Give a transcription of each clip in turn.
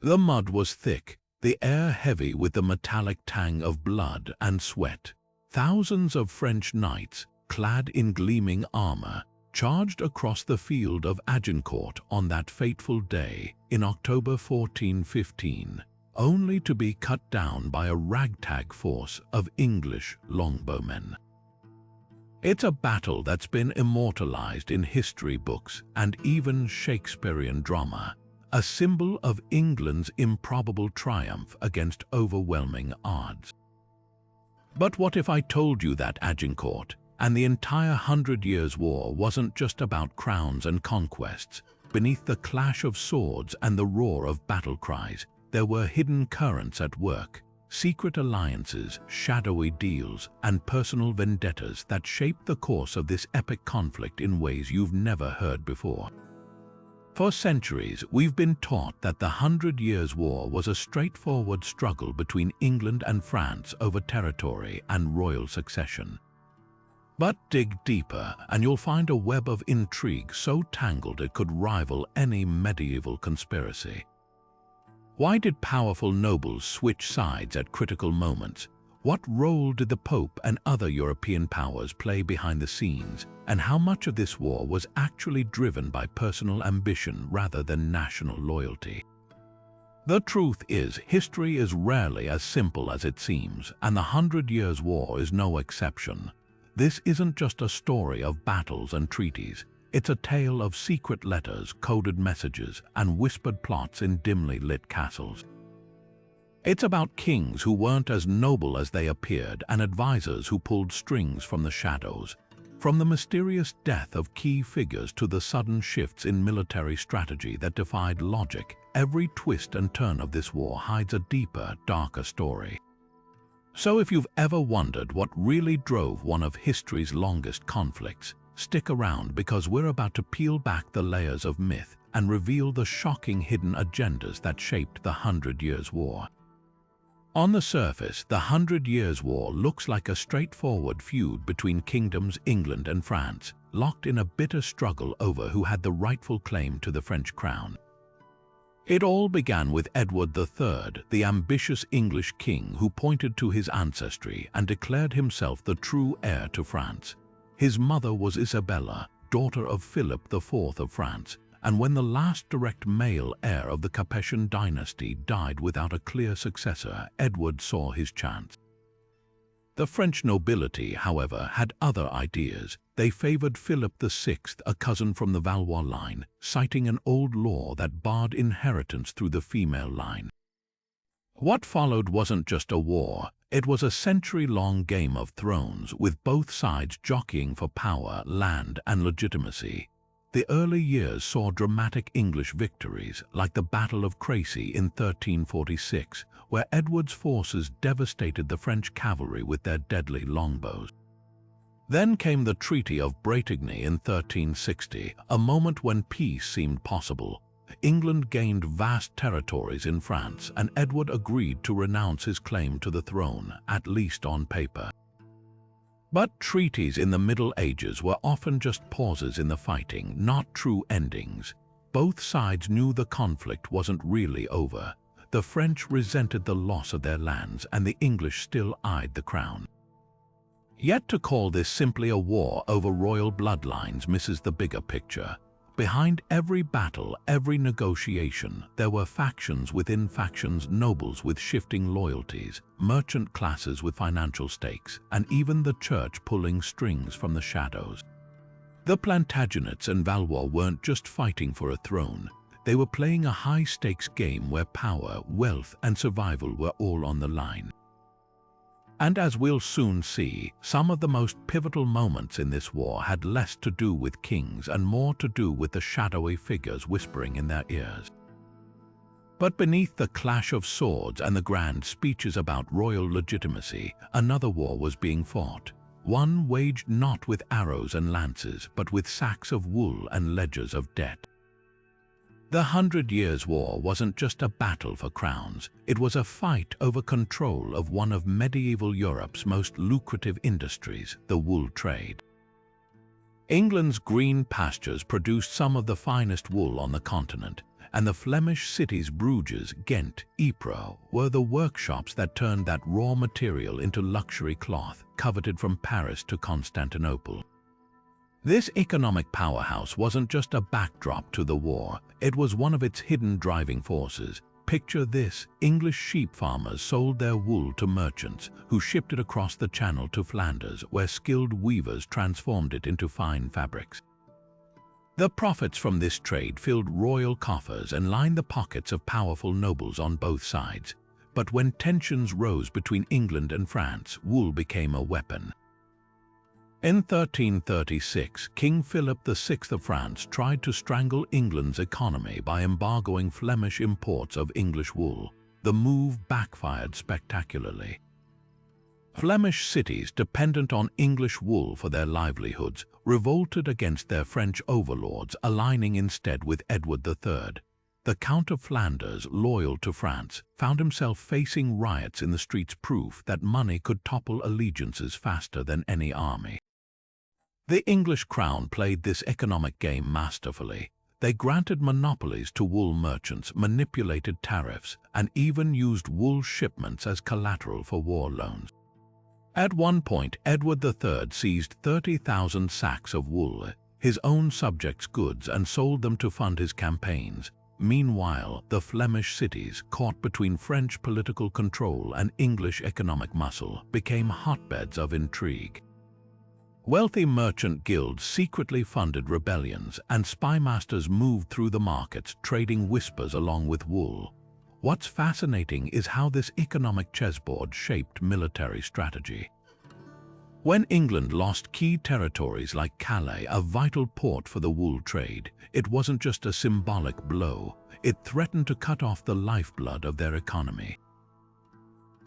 The mud was thick, the air heavy with the metallic tang of blood and sweat. Thousands of French knights, clad in gleaming armor, charged across the field of Agincourt on that fateful day in October 1415, only to be cut down by a ragtag force of English longbowmen. It's a battle that's been immortalized in history books and even Shakespearean drama, a symbol of England's improbable triumph against overwhelming odds. But what if I told you that Agincourt and the entire 100 Years' War wasn't just about crowns and conquests? Beneath the clash of swords and the roar of battle cries, there were hidden currents at work, secret alliances, shadowy deals, and personal vendettas that shaped the course of this epic conflict in ways you've never heard before. For centuries, we've been taught that the 100 Years' War was a straightforward struggle between England and France over territory and royal succession. But dig deeper, and you'll find a web of intrigue so tangled it could rival any medieval conspiracy. Why did powerful nobles switch sides at critical moments? What role did the Pope and other European powers play behind the scenes? And how much of this war was actually driven by personal ambition rather than national loyalty? The truth is, history is rarely as simple as it seems, and the 100 Years' War is no exception. This isn't just a story of battles and treaties. It's a tale of secret letters, coded messages, and whispered plots in dimly lit castles. It's about kings who weren't as noble as they appeared and advisors who pulled strings from the shadows. From the mysterious death of key figures to the sudden shifts in military strategy that defied logic, every twist and turn of this war hides a deeper, darker story. So if you've ever wondered what really drove one of history's longest conflicts, stick around because we're about to peel back the layers of myth and reveal the shocking hidden agendas that shaped the 100 Years' War. On the surface, the 100 Years' War looks like a straightforward feud between kingdoms England and France, locked in a bitter struggle over who had the rightful claim to the French crown. It all began with Edward III, the ambitious English king who pointed to his ancestry and declared himself the true heir to France. His mother was Isabella, daughter of Philip IV of France, and when the last direct male heir of the Capetian dynasty died without a clear successor, Edward saw his chance. The French nobility, however, had other ideas. They favored Philip VI, a cousin from the Valois line, citing an old law that barred inheritance through the female line. What followed wasn't just a war, it was a century-long game of thrones, with both sides jockeying for power, land, and legitimacy. The early years saw dramatic English victories, like the Battle of Crecy in 1346, where Edward's forces devastated the French cavalry with their deadly longbows. Then came the Treaty of Plantagenet in 1360, a moment when peace seemed possible. England gained vast territories in France, and Edward agreed to renounce his claim to the throne, at least on paper. But treaties in the Middle Ages were often just pauses in the fighting, not true endings. Both sides knew the conflict wasn't really over. The French resented the loss of their lands, and the English still eyed the crown. Yet to call this simply a war over royal bloodlines misses the bigger picture. Behind every battle, every negotiation, there were factions within factions, nobles with shifting loyalties, merchant classes with financial stakes, and even the church pulling strings from the shadows. The Plantagenets and Valois weren't just fighting for a throne. They were playing a high-stakes game where power, wealth, and survival were all on the line. And as we'll soon see, some of the most pivotal moments in this war had less to do with kings and more to do with the shadowy figures whispering in their ears. But beneath the clash of swords and the grand speeches about royal legitimacy, another war was being fought. One waged not with arrows and lances, but with sacks of wool and ledgers of debt. The 100 Years' War wasn't just a battle for crowns, it was a fight over control of one of medieval Europe's most lucrative industries, the wool trade. England's green pastures produced some of the finest wool on the continent, and the Flemish cities Bruges, Ghent, Ypres were the workshops that turned that raw material into luxury cloth coveted from Paris to Constantinople. This economic powerhouse wasn't just a backdrop to the war, it was one of its hidden driving forces. Picture this: English sheep farmers sold their wool to merchants who shipped it across the Channel to Flanders, where skilled weavers transformed it into fine fabrics. The profits from this trade filled royal coffers and lined the pockets of powerful nobles on both sides. But when tensions rose between England and France, wool became a weapon. In 1336, King Philip VI of France tried to strangle England's economy by embargoing Flemish imports of English wool. The move backfired spectacularly. Flemish cities dependent on English wool for their livelihoods revolted against their French overlords, aligning instead with Edward III. The Count of Flanders, loyal to France, found himself facing riots in the streets, proof that money could topple allegiances faster than any army. The English crown played this economic game masterfully. They granted monopolies to wool merchants, manipulated tariffs, and even used wool shipments as collateral for war loans. At one point, Edward III seized 30,000 sacks of wool, his own subjects' goods, and sold them to fund his campaigns. Meanwhile, the Flemish cities, caught between French political control and English economic muscle, became hotbeds of intrigue. Wealthy merchant guilds secretly funded rebellions, and spymasters moved through the markets, trading whispers along with wool. What's fascinating is how this economic chessboard shaped military strategy. When England lost key territories like Calais, a vital port for the wool trade, it wasn't just a symbolic blow, it threatened to cut off the lifeblood of their economy.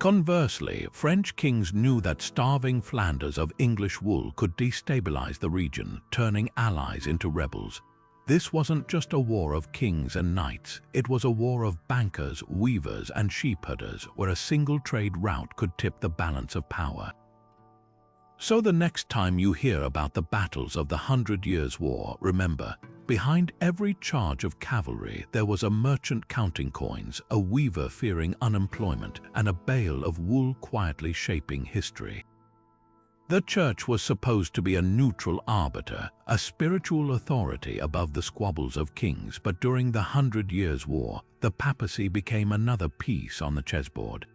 Conversely, French kings knew that starving Flanders of English wool could destabilize the region, turning allies into rebels. This wasn't just a war of kings and knights, it was a war of bankers, weavers, and sheepherders, where a single trade route could tip the balance of power. So the next time you hear about the battles of the 100 Years' War, remember, behind every charge of cavalry there was a merchant counting coins, a weaver fearing unemployment, and a bale of wool quietly shaping history. The church was supposed to be a neutral arbiter, a spiritual authority above the squabbles of kings, but during the 100 Years' War, the papacy became another piece on the chessboard.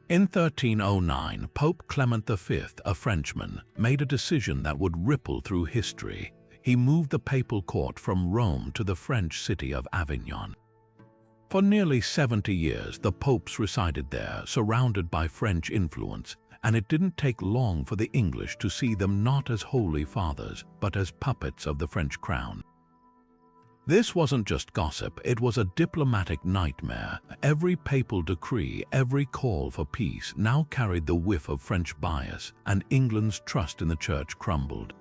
In 1309, Pope Clement V, a Frenchman, made a decision that would ripple through history. He moved the papal court from Rome to the French city of Avignon. For nearly 70 years, the popes resided there, surrounded by French influence, and it didn't take long for the English to see them not as holy fathers, but as puppets of the French crown. This wasn't just gossip, it was a diplomatic nightmare. Every papal decree, every call for peace now carried the whiff of French bias, and England's trust in the church crumbled.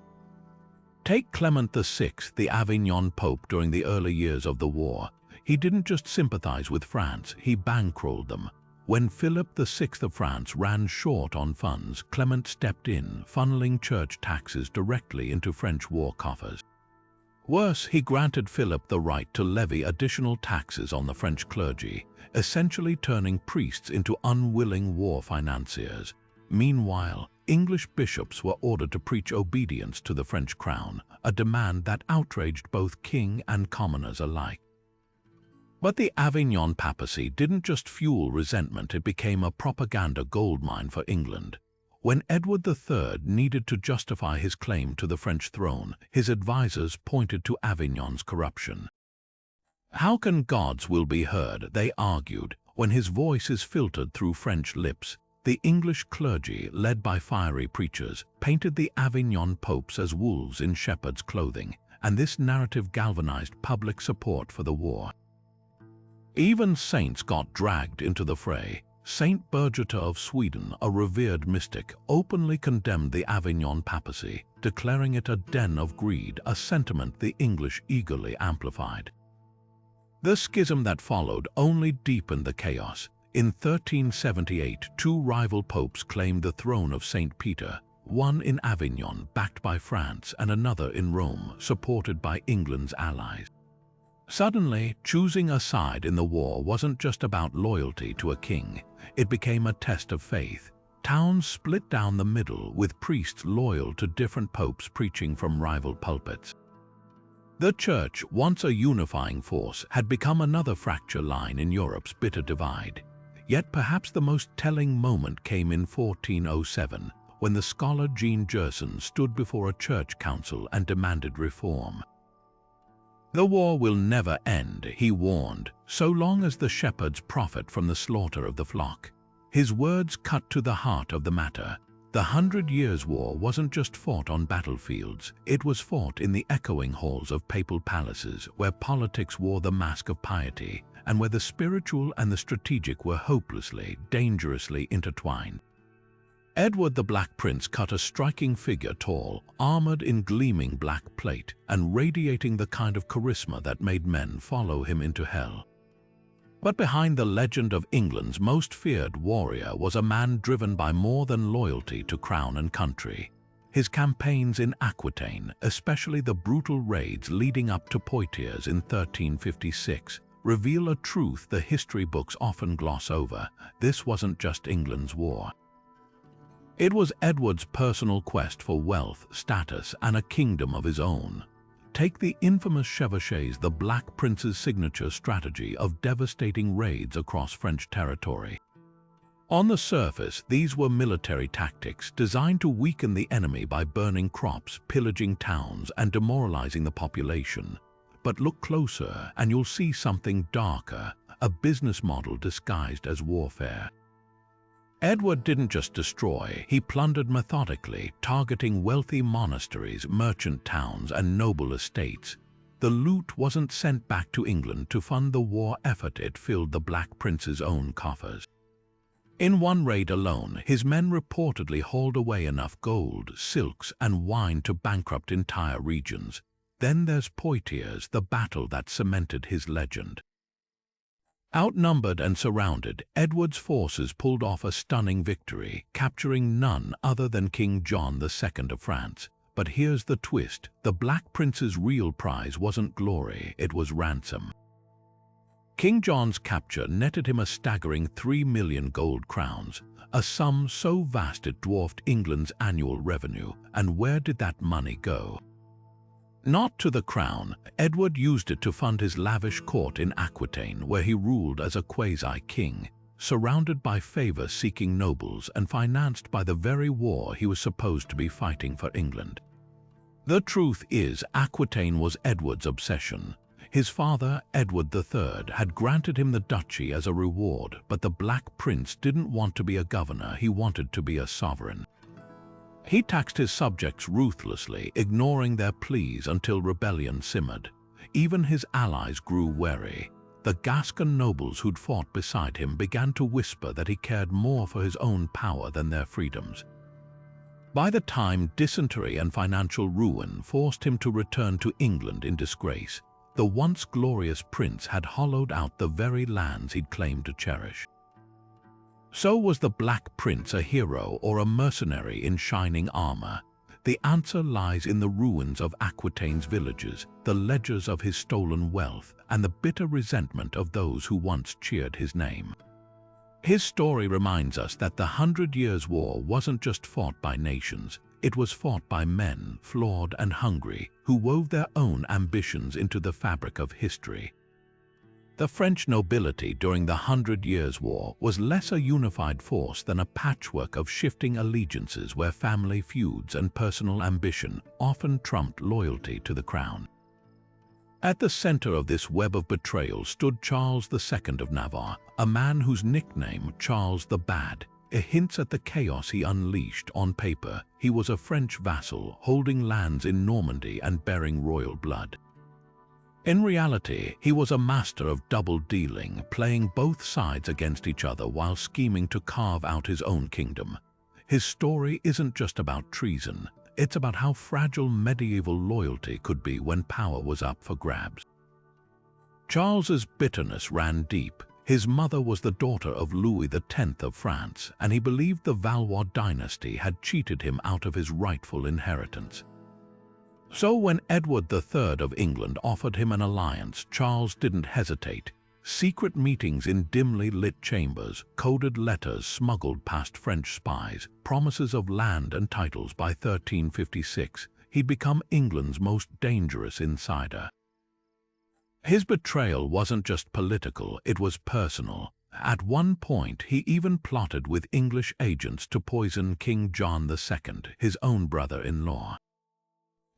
Take Clement VI, the Avignon Pope during the early years of the war. He didn't just sympathize with France, he bankrolled them. When Philip VI of France ran short on funds, Clement stepped in, funneling church taxes directly into French war coffers. Worse, he granted Philip the right to levy additional taxes on the French clergy, essentially turning priests into unwilling war financiers. Meanwhile, English bishops were ordered to preach obedience to the French crown, a demand that outraged both king and commoners alike. But the Avignon Papacy didn't just fuel resentment, it became a propaganda goldmine for England. When Edward III needed to justify his claim to the French throne, his advisors pointed to Avignon's corruption. How can God's will be heard, they argued, when his voice is filtered through French lips? The English clergy, led by fiery preachers, painted the Avignon popes as wolves in shepherd's clothing, and this narrative galvanized public support for the war. Even saints got dragged into the fray. Saint Birgitta of Sweden, a revered mystic, openly condemned the Avignon Papacy, declaring it a den of greed, a sentiment the English eagerly amplified. The schism that followed only deepened the chaos. In 1378, two rival popes claimed the throne of Saint Peter, one in Avignon, backed by France, and another in Rome, supported by England's allies. Suddenly, choosing a side in the war wasn't just about loyalty to a king. It became a test of faith. Towns split down the middle, with priests loyal to different popes preaching from rival pulpits. The Church, once a unifying force, had become another fracture line in Europe's bitter divide. Yet perhaps the most telling moment came in 1407, when the scholar Jean Gerson stood before a church council and demanded reform. "The war will never end," he warned, "so long as the shepherds profit from the slaughter of the flock." His words cut to the heart of the matter. The 100 Years' War wasn't just fought on battlefields, it was fought in the echoing halls of papal palaces, where politics wore the mask of piety, and where the spiritual and the strategic were hopelessly, dangerously intertwined. Edward the Black Prince cut a striking figure, tall, armored in gleaming black plate, and radiating the kind of charisma that made men follow him into hell. But behind the legend of England's most feared warrior was a man driven by more than loyalty to crown and country. His campaigns in Aquitaine, especially the brutal raids leading up to Poitiers in 1356, reveal a truth the history books often gloss over. This wasn't just England's war. It was Edward's personal quest for wealth, status, and a kingdom of his own. Take the infamous chevauchés, the Black Prince's signature strategy of devastating raids across French territory. On the surface, these were military tactics designed to weaken the enemy by burning crops, pillaging towns, and demoralizing the population. But look closer and you'll see something darker, a business model disguised as warfare. Edward didn't just destroy, he plundered methodically, targeting wealthy monasteries, merchant towns, and noble estates. The loot wasn't sent back to England to fund the war effort, it filled the Black Prince's own coffers. In one raid alone, his men reportedly hauled away enough gold, silks, and wine to bankrupt entire regions. Then there's Poitiers, the battle that cemented his legend. Outnumbered and surrounded, Edward's forces pulled off a stunning victory, capturing none other than King John II of France. But here's the twist: the Black Prince's real prize wasn't glory, it was ransom. King John's capture netted him a staggering 3 million gold crowns, a sum so vast it dwarfed England's annual revenue. And where did that money go? Not to the crown. Edward used it to fund his lavish court in Aquitaine, where he ruled as a quasi-king, surrounded by favor-seeking nobles and financed by the very war he was supposed to be fighting for England. The truth is, Aquitaine was Edward's obsession. His father, Edward III, had granted him the duchy as a reward, but the Black Prince didn't want to be a governor, he wanted to be a sovereign. He taxed his subjects ruthlessly, ignoring their pleas until rebellion simmered. Even his allies grew wary. The Gascon nobles who'd fought beside him began to whisper that he cared more for his own power than their freedoms. By the time dysentery and financial ruin forced him to return to England in disgrace, the once glorious prince had hollowed out the very lands he'd claimed to cherish. So was the Black Prince a hero or a mercenary in shining armor? The answer lies in the ruins of Aquitaine's villages, the ledgers of his stolen wealth, and the bitter resentment of those who once cheered his name. His story reminds us that the 100 Years' War wasn't just fought by nations, it was fought by men, flawed and hungry, who wove their own ambitions into the fabric of history. The French nobility during the 100 Years' War was less a unified force than a patchwork of shifting allegiances where family feuds and personal ambition often trumped loyalty to the crown. At the center of this web of betrayal stood Charles II of Navarre, a man whose nickname, Charles the Bad, hints at the chaos he unleashed. On paper, he was a French vassal holding lands in Normandy and bearing royal blood. In reality, he was a master of double-dealing, playing both sides against each other while scheming to carve out his own kingdom. His story isn't just about treason, it's about how fragile medieval loyalty could be when power was up for grabs. Charles's bitterness ran deep. His mother was the daughter of Louis X of France, and he believed the Valois dynasty had cheated him out of his rightful inheritance. So when Edward III of England offered him an alliance, Charles didn't hesitate. Secret meetings in dimly lit chambers, coded letters smuggled past French spies, promises of land and titles. By 1356, he'd become England's most dangerous insider. His betrayal wasn't just political, it was personal. At one point, he even plotted with English agents to poison King John II, his own brother-in-law.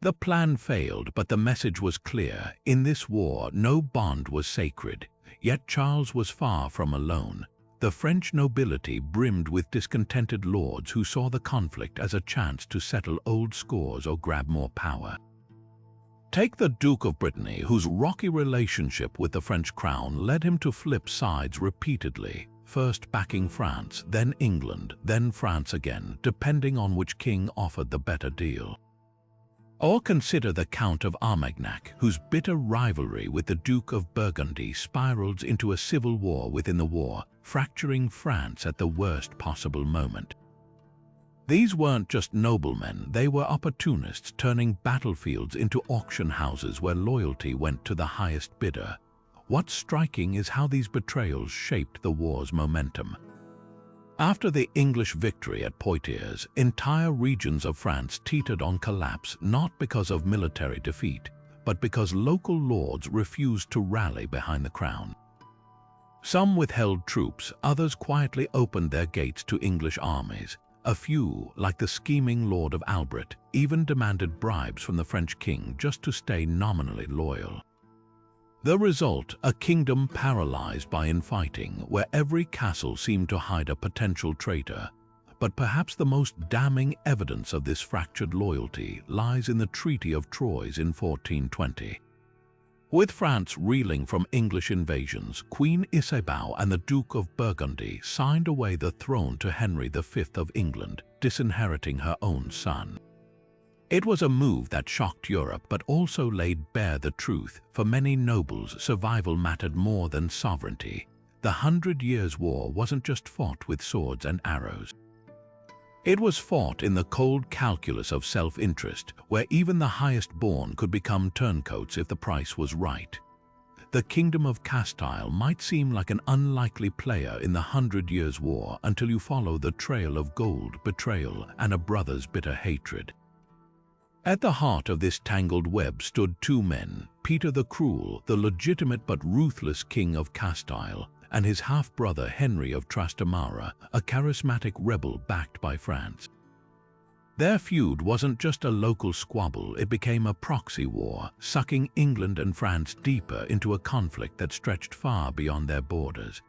The plan failed, but the message was clear. In this war, no bond was sacred. Yet Charles was far from alone. The French nobility brimmed with discontented lords who saw the conflict as a chance to settle old scores or grab more power. Take the Duke of Brittany, whose rocky relationship with the French crown led him to flip sides repeatedly, first backing France, then England, then France again, depending on which king offered the better deal. Or consider the Count of Armagnac, whose bitter rivalry with the Duke of Burgundy spiraled into a civil war within the war, fracturing France at the worst possible moment. These weren't just noblemen, they were opportunists turning battlefields into auction houses where loyalty went to the highest bidder. What's striking is how these betrayals shaped the war's momentum. After the English victory at Poitiers, entire regions of France teetered on collapse, not because of military defeat, but because local lords refused to rally behind the crown. Some withheld troops, others quietly opened their gates to English armies. A few, like the scheming Lord of Albret, even demanded bribes from the French king just to stay nominally loyal. The result, a kingdom paralyzed by infighting, where every castle seemed to hide a potential traitor. But perhaps the most damning evidence of this fractured loyalty lies in the Treaty of Troyes in 1420. With France reeling from English invasions, Queen Isabeau and the Duke of Burgundy signed away the throne to Henry V of England, disinheriting her own son. It was a move that shocked Europe but also laid bare the truth. For many nobles, survival mattered more than sovereignty. The 100 Years' War wasn't just fought with swords and arrows. It was fought in the cold calculus of self-interest, where even the highest-born could become turncoats if the price was right. The Kingdom of Castile might seem like an unlikely player in the 100 Years' War until you follow the trail of gold, betrayal, and a brother's bitter hatred. At the heart of this tangled web stood two men, Peter the Cruel, the legitimate but ruthless king of Castile, and his half-brother Henry of Trastamara, a charismatic rebel backed by France. Their feud wasn't just a local squabble, it became a proxy war, sucking England and France deeper into a conflict that stretched far beyond their borders.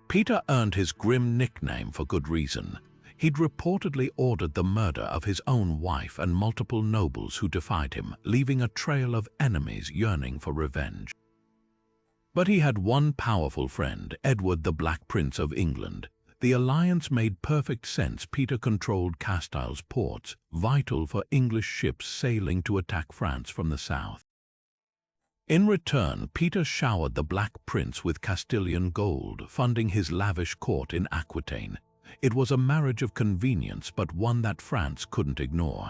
Peter earned his grim nickname for good reason. He'd reportedly ordered the murder of his own wife and multiple nobles who defied him, leaving a trail of enemies yearning for revenge. But he had one powerful friend, Edward the Black Prince of England. The alliance made perfect sense. Peter controlled Castile's ports, vital for English ships sailing to attack France from the south. In return, Peter showered the Black Prince with Castilian gold, funding his lavish court in Aquitaine. It was a marriage of convenience, but one that France couldn't ignore.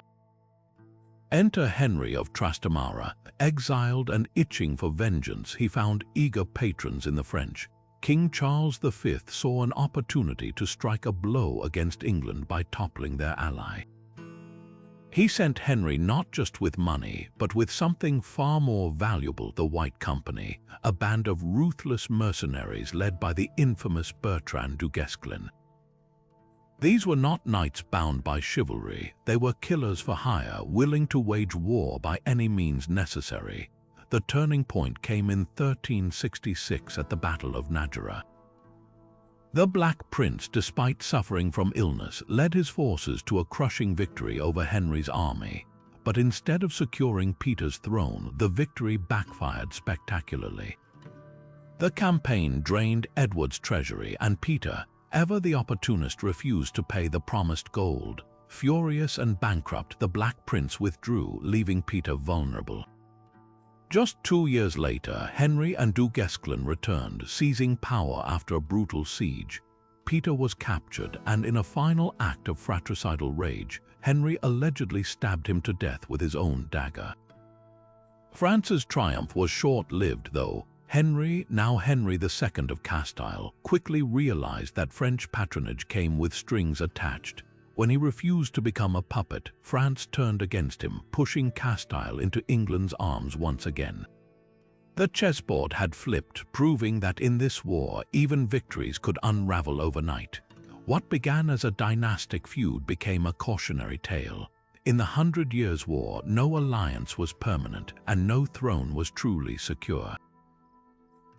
Enter Henry of Trastamara. Exiled and itching for vengeance, he found eager patrons in the French. King Charles V saw an opportunity to strike a blow against England by toppling their ally. He sent Henry not just with money, but with something far more valuable: the White Company, a band of ruthless mercenaries led by the infamous Bertrand du Guesclin. These were not knights bound by chivalry, they were killers for hire, willing to wage war by any means necessary. The turning point came in 1366 at the Battle of Nájera. The Black Prince, despite suffering from illness, led his forces to a crushing victory over Henry's army. But instead of securing Peter's throne, the victory backfired spectacularly. The campaign drained Edward's treasury, and Peter, ever the opportunist, refused to pay the promised gold. Furious and bankrupt, the Black Prince withdrew, leaving Peter vulnerable. Just 2 years later, Henry and du Guesclin returned, seizing power after a brutal siege. Peter was captured, and in a final act of fratricidal rage, Henry allegedly stabbed him to death with his own dagger. France's triumph was short-lived, though. Henry, now Henry II of Castile, quickly realized that French patronage came with strings attached. When he refused to become a puppet, France turned against him, pushing Castile into England's arms once again. The chessboard had flipped, proving that in this war, even victories could unravel overnight. What began as a dynastic feud became a cautionary tale. In the 100 Years' War, no alliance was permanent and no throne was truly secure.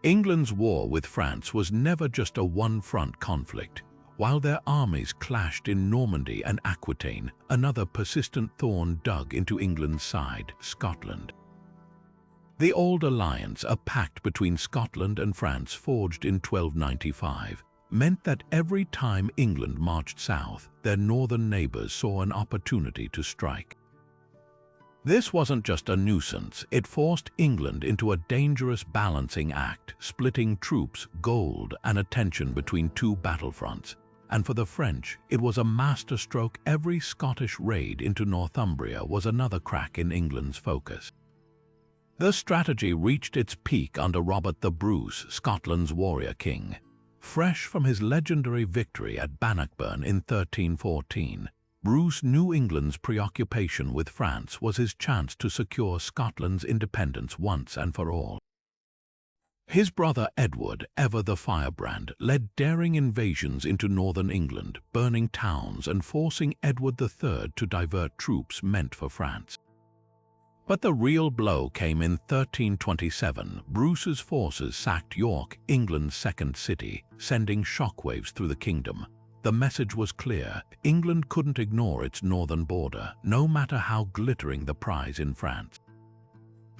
England's war with France was never just a one-front conflict. While their armies clashed in Normandy and Aquitaine, another persistent thorn dug into England's side, Scotland. The Old Alliance, a pact between Scotland and France forged in 1295, meant that every time England marched south, their northern neighbors saw an opportunity to strike. This wasn't just a nuisance, it forced England into a dangerous balancing act, splitting troops, gold, and attention between two battlefronts. And for the French, it was a masterstroke. Every Scottish raid into Northumbria was another crack in England's focus. The strategy reached its peak under Robert the Bruce, Scotland's warrior king. Fresh from his legendary victory at Bannockburn in 1314, Bruce knew England's preoccupation with France was his chance to secure Scotland's independence once and for all. His brother Edward, ever the firebrand, led daring invasions into northern England, burning towns and forcing Edward III to divert troops meant for France. But the real blow came in 1327. Bruce's forces sacked York, England's second city, sending shockwaves through the kingdom. The message was clear: England couldn't ignore its northern border, no matter how glittering the prize in France.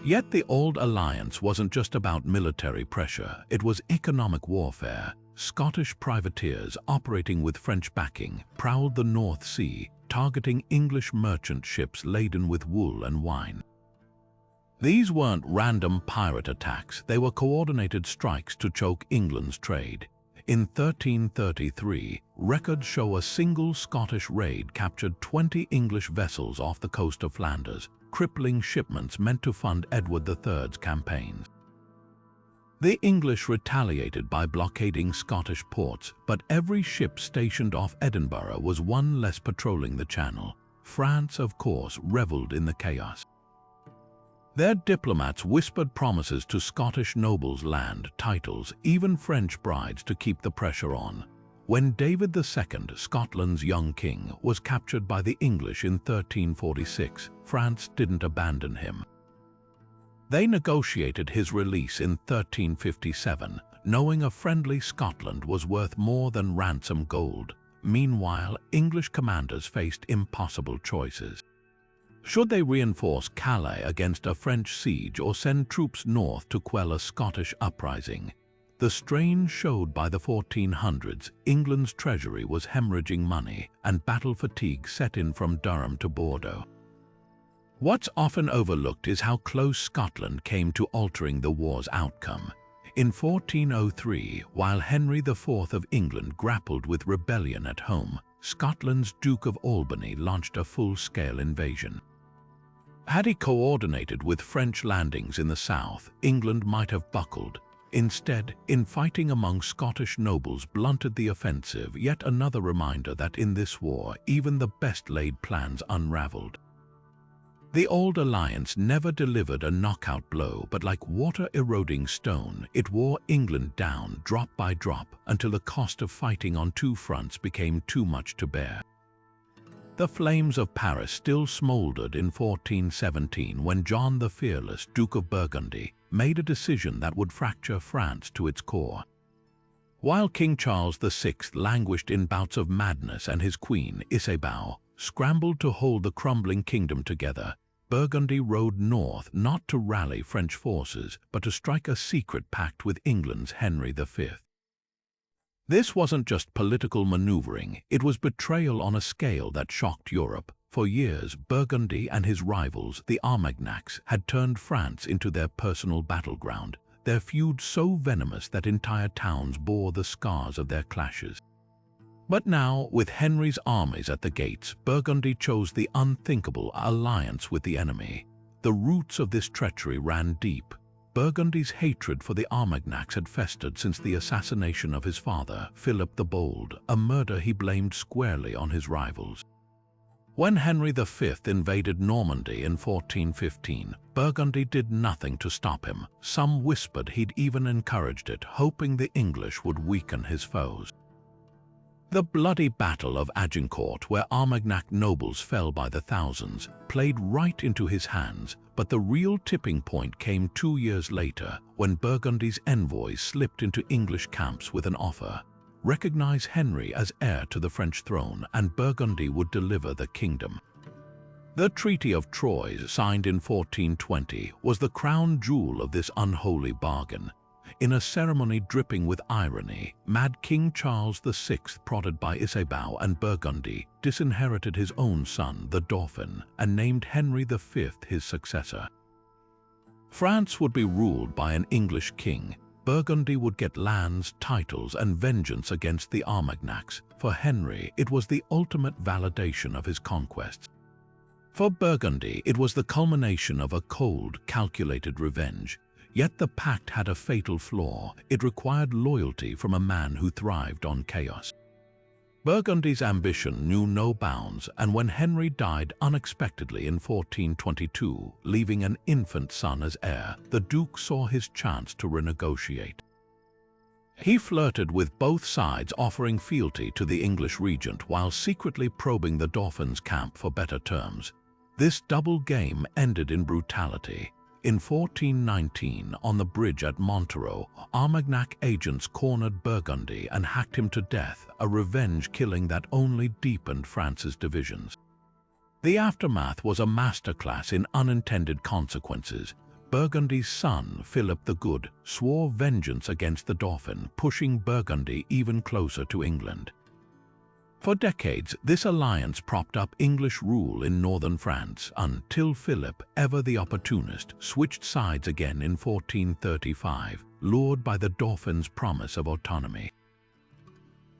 Yet the Old Alliance wasn't just about military pressure, it was economic warfare. Scottish privateers operating with French backing prowled the North Sea, targeting English merchant ships laden with wool and wine. These weren't random pirate attacks, they were coordinated strikes to choke England's trade. In 1333, records show a single Scottish raid captured 20 English vessels off the coast of Flanders, crippling shipments meant to fund Edward III's campaigns. The English retaliated by blockading Scottish ports, but every ship stationed off Edinburgh was one less patrolling the Channel. France, of course, reveled in the chaos. Their diplomats whispered promises to Scottish nobles, land, titles, even French brides to keep the pressure on. When David II, Scotland's young king, was captured by the English in 1346, France didn't abandon him. They negotiated his release in 1357, knowing a friendly Scotland was worth more than ransom gold. Meanwhile, English commanders faced impossible choices. Should they reinforce Calais against a French siege or send troops north to quell a Scottish uprising? The strain showed by the 1400s, England's treasury was hemorrhaging money and battle fatigue set in from Durham to Bordeaux. What's often overlooked is how close Scotland came to altering the war's outcome. In 1403, while Henry IV of England grappled with rebellion at home, Scotland's Duke of Albany launched a full-scale invasion. Had he coordinated with French landings in the south, England might have buckled. Instead, infighting among Scottish nobles blunted the offensive, yet another reminder that in this war, even the best-laid plans unraveled. The Old Alliance never delivered a knockout blow, but like water-eroding stone, it wore England down drop by drop until the cost of fighting on two fronts became too much to bear. The flames of Paris still smoldered in 1417 when John the Fearless, Duke of Burgundy, made a decision that would fracture France to its core. While King Charles VI languished in bouts of madness and his queen, Isabeau, scrambled to hold the crumbling kingdom together, Burgundy rode north not to rally French forces, but to strike a secret pact with England's Henry V. This wasn't just political maneuvering, it was betrayal on a scale that shocked Europe. For years, Burgundy and his rivals, the Armagnacs, had turned France into their personal battleground, their feud so venomous that entire towns bore the scars of their clashes. But now, with Henry's armies at the gates, Burgundy chose the unthinkable alliance with the enemy. The roots of this treachery ran deep. Burgundy's hatred for the Armagnacs had festered since the assassination of his father, Philip the Bold, a murder he blamed squarely on his rivals. When Henry V invaded Normandy in 1415, Burgundy did nothing to stop him. Some whispered he'd even encouraged it, hoping the English would weaken his foes. The bloody Battle of Agincourt, where Armagnac nobles fell by the thousands, played right into his hands, but the real tipping point came 2 years later, when Burgundy's envoys slipped into English camps with an offer: recognize Henry as heir to the French throne, and Burgundy would deliver the kingdom. The Treaty of Troyes, signed in 1420, was the crown jewel of this unholy bargain. In a ceremony dripping with irony, mad King Charles VI, prodded by Isabeau and Burgundy, disinherited his own son, the Dauphin, and named Henry V his successor. France would be ruled by an English king. Burgundy would get lands, titles, and vengeance against the Armagnacs. For Henry, it was the ultimate validation of his conquests. For Burgundy, it was the culmination of a cold, calculated revenge. Yet the pact had a fatal flaw. It required loyalty from a man who thrived on chaos. Burgundy's ambition knew no bounds, and when Henry died unexpectedly in 1422, leaving an infant son as heir, the Duke saw his chance to renegotiate. He flirted with both sides, offering fealty to the English regent while secretly probing the Dauphin's camp for better terms. This double game ended in brutality. In 1419, on the bridge at Montereau, Armagnac agents cornered Burgundy and hacked him to death, a revenge killing that only deepened France's divisions. The aftermath was a masterclass in unintended consequences. Burgundy's son, Philip the Good, swore vengeance against the Dauphin, pushing Burgundy even closer to England. For decades, this alliance propped up English rule in northern France until Philip, ever the opportunist, switched sides again in 1435, lured by the Dauphin's promise of autonomy.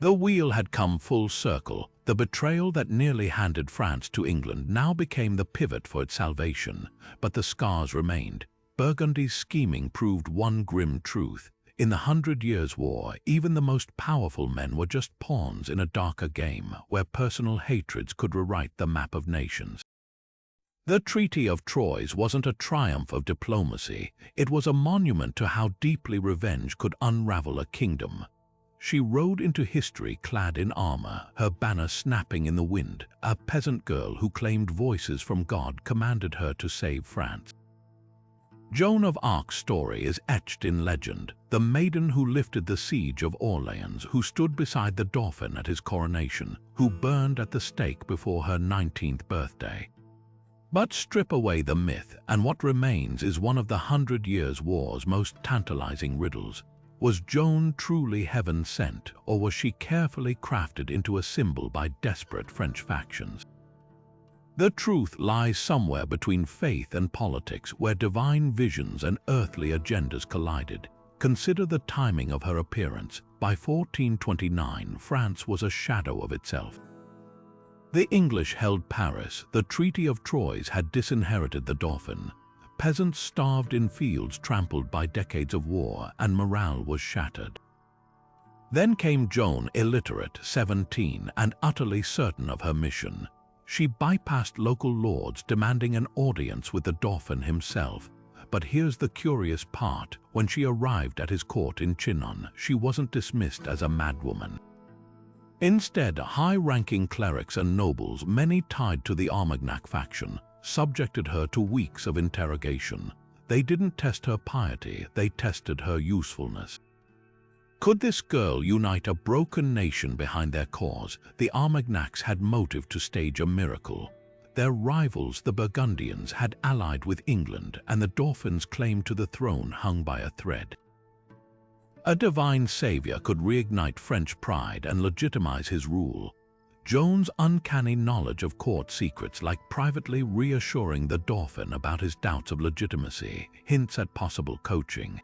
The wheel had come full circle. The betrayal that nearly handed France to England now became the pivot for its salvation, but the scars remained. Burgundy's scheming proved one grim truth. In the 100 Years' War, even the most powerful men were just pawns in a darker game where personal hatreds could rewrite the map of nations. The Treaty of Troyes wasn't a triumph of diplomacy. It was a monument to how deeply revenge could unravel a kingdom. She rode into history clad in armor, her banner snapping in the wind. A peasant girl who claimed voices from God commanded her to save France. Joan of Arc's story is etched in legend, the maiden who lifted the siege of Orleans, who stood beside the Dauphin at his coronation, who burned at the stake before her 19th birthday. But strip away the myth, and what remains is one of the 100 Years' War's most tantalizing riddles. Was Joan truly heaven-sent, or was she carefully crafted into a symbol by desperate French factions? The truth lies somewhere between faith and politics, where divine visions and earthly agendas collided. Consider the timing of her appearance. By 1429, France was a shadow of itself. The English held Paris. The Treaty of Troyes had disinherited the Dauphin. Peasants starved in fields trampled by decades of war, and morale was shattered. Then came Joan, illiterate, 17, and utterly certain of her mission. She bypassed local lords, demanding an audience with the Dauphin himself. But here's the curious part. When she arrived at his court in Chinon, she wasn't dismissed as a madwoman. Instead, high-ranking clerics and nobles, many tied to the Armagnac faction, subjected her to weeks of interrogation. They didn't test her piety, they tested her usefulness. Could this girl unite a broken nation behind their cause? The Armagnacs had motive to stage a miracle. Their rivals, the Burgundians, had allied with England, and the Dauphin's claim to the throne hung by a thread. A divine savior could reignite French pride and legitimize his rule. Joan's uncanny knowledge of court secrets, like privately reassuring the Dauphin about his doubts of legitimacy, hints at possible coaching.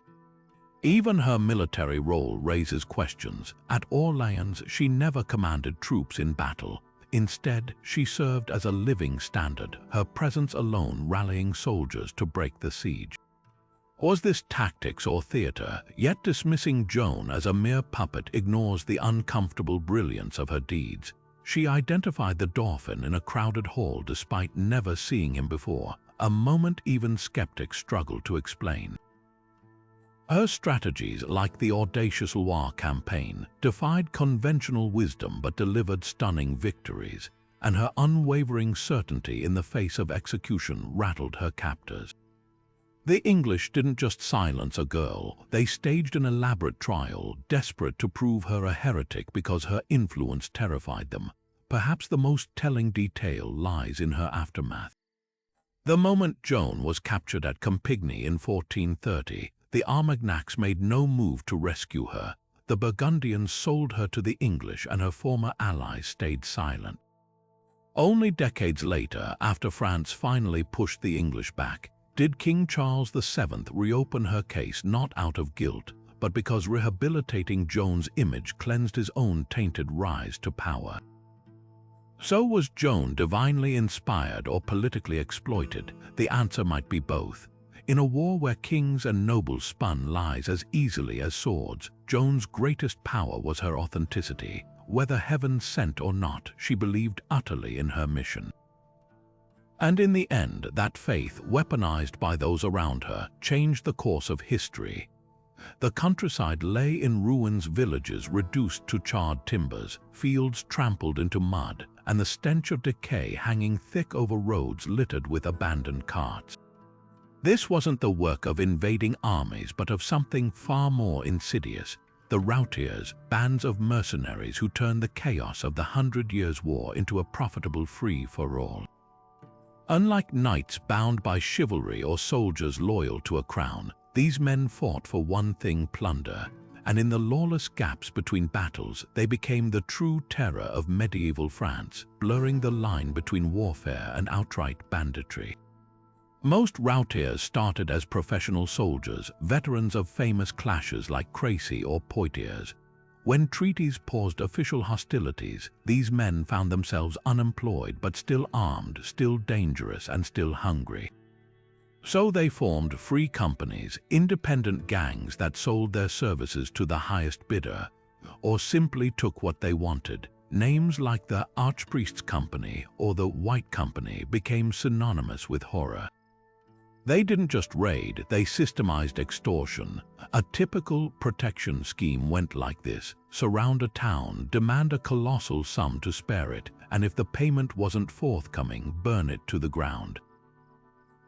Even her military role raises questions. At Orleans, she never commanded troops in battle. Instead, she served as a living standard, her presence alone rallying soldiers to break the siege. Was this tactics or theater? Yet dismissing Joan as a mere puppet ignores the uncomfortable brilliance of her deeds. She identified the Dauphin in a crowded hall despite never seeing him before, a moment even skeptics struggle to explain. Her strategies, like the audacious Valois campaign, defied conventional wisdom but delivered stunning victories, and her unwavering certainty in the face of execution rattled her captors. The English didn't just silence a girl, they staged an elaborate trial, desperate to prove her a heretic because her influence terrified them. Perhaps the most telling detail lies in her aftermath. The moment Joan was captured at Compiègne in 1430, the Armagnacs made no move to rescue her. The Burgundians sold her to the English and her former allies stayed silent. Only decades later, after France finally pushed the English back, did King Charles VII reopen her case not out of guilt, but because rehabilitating Joan's image cleansed his own tainted rise to power. So was Joan divinely inspired or politically exploited? The answer might be both. In a war where kings and nobles spun lies as easily as swords, Joan's greatest power was her authenticity. Whether heaven sent or not, she believed utterly in her mission. And in the end, that faith, weaponized by those around her, changed the course of history. The countryside lay in ruins, villages reduced to charred timbers, fields trampled into mud, and the stench of decay hanging thick over roads littered with abandoned carts. This wasn't the work of invading armies, but of something far more insidious. The routiers, bands of mercenaries who turned the chaos of the 100 Years' War into a profitable free-for-all. Unlike knights bound by chivalry or soldiers loyal to a crown, these men fought for one thing: plunder, and in the lawless gaps between battles, they became the true terror of medieval France, blurring the line between warfare and outright banditry. Most routiers started as professional soldiers, veterans of famous clashes like Crécy or Poitiers. When treaties paused official hostilities, these men found themselves unemployed but still armed, still dangerous, and still hungry. So they formed free companies, independent gangs that sold their services to the highest bidder, or simply took what they wanted. Names like the Archpriest's Company or the White Company became synonymous with horror. They didn't just raid, they systemized extortion. A typical protection scheme went like this: surround a town, demand a colossal sum to spare it, and if the payment wasn't forthcoming, burn it to the ground.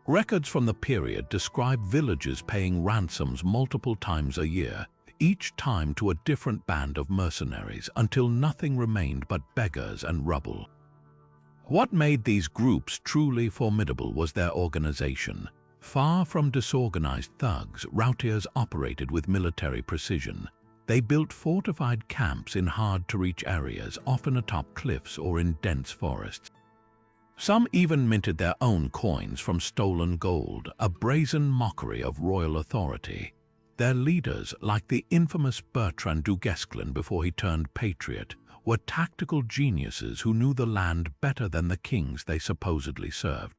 Records from the period describe villages paying ransoms multiple times a year, each time to a different band of mercenaries, until nothing remained but beggars and rubble. What made these groups truly formidable was their organization. Far from disorganized thugs, routiers operated with military precision. They built fortified camps in hard-to-reach areas, often atop cliffs or in dense forests. Some even minted their own coins from stolen gold, a brazen mockery of royal authority. Their leaders, like the infamous Bertrand du Guesclin before he turned patriot, were tactical geniuses who knew the land better than the kings they supposedly served.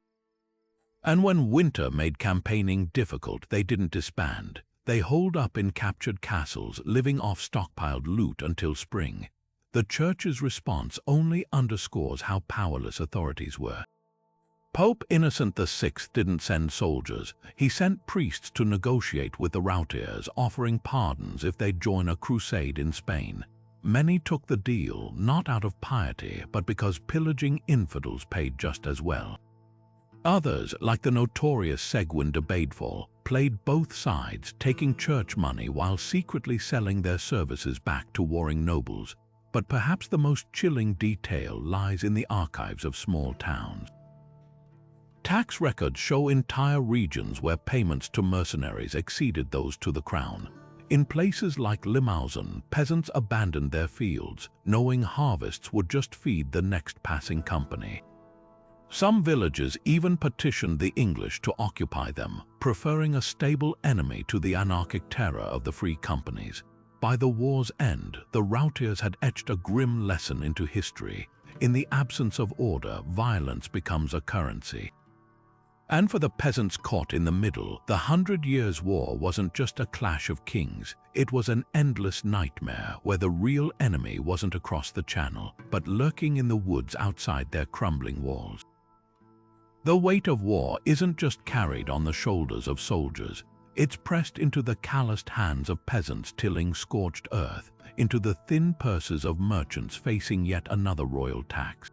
And when winter made campaigning difficult, they didn't disband. They holed up in captured castles, living off stockpiled loot until spring. The Church's response only underscores how powerless authorities were. Pope Innocent VI didn't send soldiers. He sent priests to negotiate with the routiers, offering pardons if they'd join a crusade in Spain. Many took the deal, not out of piety, but because pillaging infidels paid just as well. Others, like the notorious Seguin de Badefall, played both sides, taking church money while secretly selling their services back to warring nobles. But perhaps the most chilling detail lies in the archives of small towns. Tax records show entire regions where payments to mercenaries exceeded those to the crown. In places like Limousin, peasants abandoned their fields, knowing harvests would just feed the next passing company. Some villages even petitioned the English to occupy them, preferring a stable enemy to the anarchic terror of the free companies. By the war's end, the routiers had etched a grim lesson into history. In the absence of order, violence becomes a currency. And for the peasants caught in the middle, the 100 Years' War wasn't just a clash of kings. It was an endless nightmare where the real enemy wasn't across the channel, but lurking in the woods outside their crumbling walls. The weight of war isn't just carried on the shoulders of soldiers. It's pressed into the calloused hands of peasants tilling scorched earth, into the thin purses of merchants facing yet another royal tax.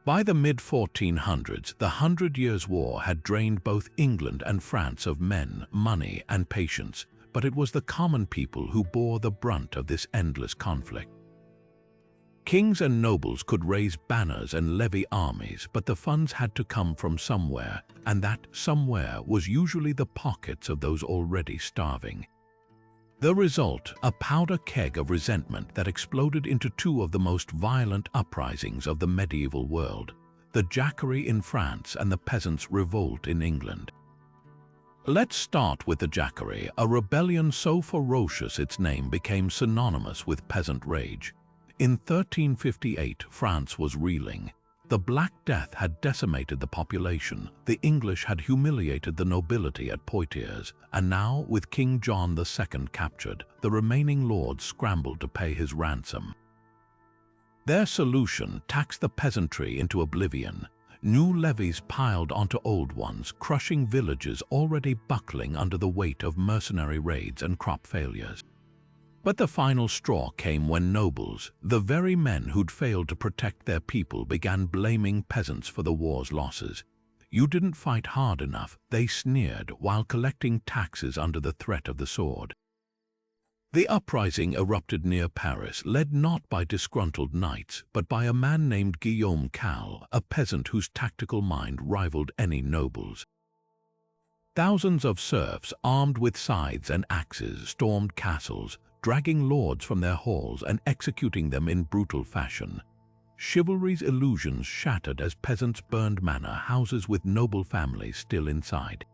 By the mid-1400s, the 100 Years' War had drained both England and France of men, money, and patience, but it was the common people who bore the brunt of this endless conflict. Kings and nobles could raise banners and levy armies, but the funds had to come from somewhere, and that somewhere was usually the pockets of those already starving. The result, a powder keg of resentment that exploded into two of the most violent uprisings of the medieval world, the Jacquerie in France and the peasants' revolt in England. Let's start with the Jacquerie, a rebellion so ferocious its name became synonymous with peasant rage. In 1358, France was reeling. The Black Death had decimated the population, the English had humiliated the nobility at Poitiers, and now, with King John II captured, the remaining lords scrambled to pay his ransom. Their solution taxed the peasantry into oblivion. New levies piled onto old ones, crushing villages already buckling under the weight of mercenary raids and crop failures. But the final straw came when nobles, the very men who'd failed to protect their people, began blaming peasants for the war's losses. You didn't fight hard enough, they sneered, while collecting taxes under the threat of the sword. The uprising erupted near Paris, led not by disgruntled knights, but by a man named Guillaume Cal, a peasant whose tactical mind rivaled any noble's. Thousands of serfs, armed with scythes and axes, stormed castles, dragging lords from their halls and executing them in brutal fashion. Chivalry's illusions shattered as peasants burned manor houses with noble families still inside.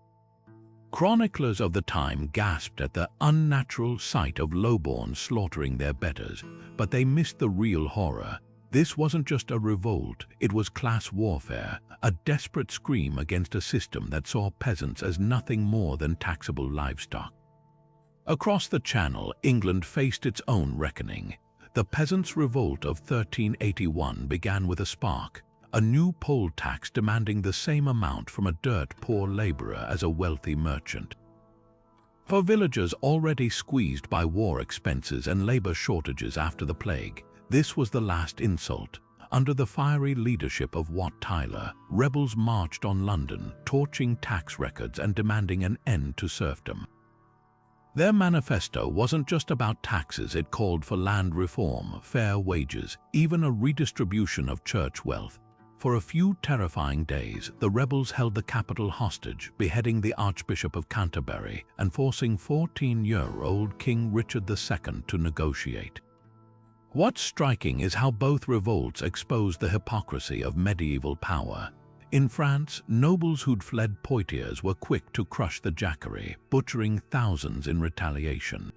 Chroniclers of the time gasped at the unnatural sight of lowborns slaughtering their betters, but they missed the real horror. This wasn't just a revolt, it was class warfare, a desperate scream against a system that saw peasants as nothing more than taxable livestock. Across the Channel, England faced its own reckoning. The Peasants' Revolt of 1381 began with a spark, a new poll tax demanding the same amount from a dirt-poor labourer as a wealthy merchant. For villagers already squeezed by war expenses and labour shortages after the plague, this was the last insult. Under the fiery leadership of Wat Tyler, rebels marched on London, torching tax records and demanding an end to serfdom. Their manifesto wasn't just about taxes, it called for land reform, fair wages, even a redistribution of church wealth. For a few terrifying days, the rebels held the capital hostage, beheading the Archbishop of Canterbury and forcing 14-year-old King Richard II to negotiate. What's striking is how both revolts exposed the hypocrisy of medieval power. In France, nobles who'd fled Poitiers were quick to crush the Jacquerie, butchering thousands in retaliation.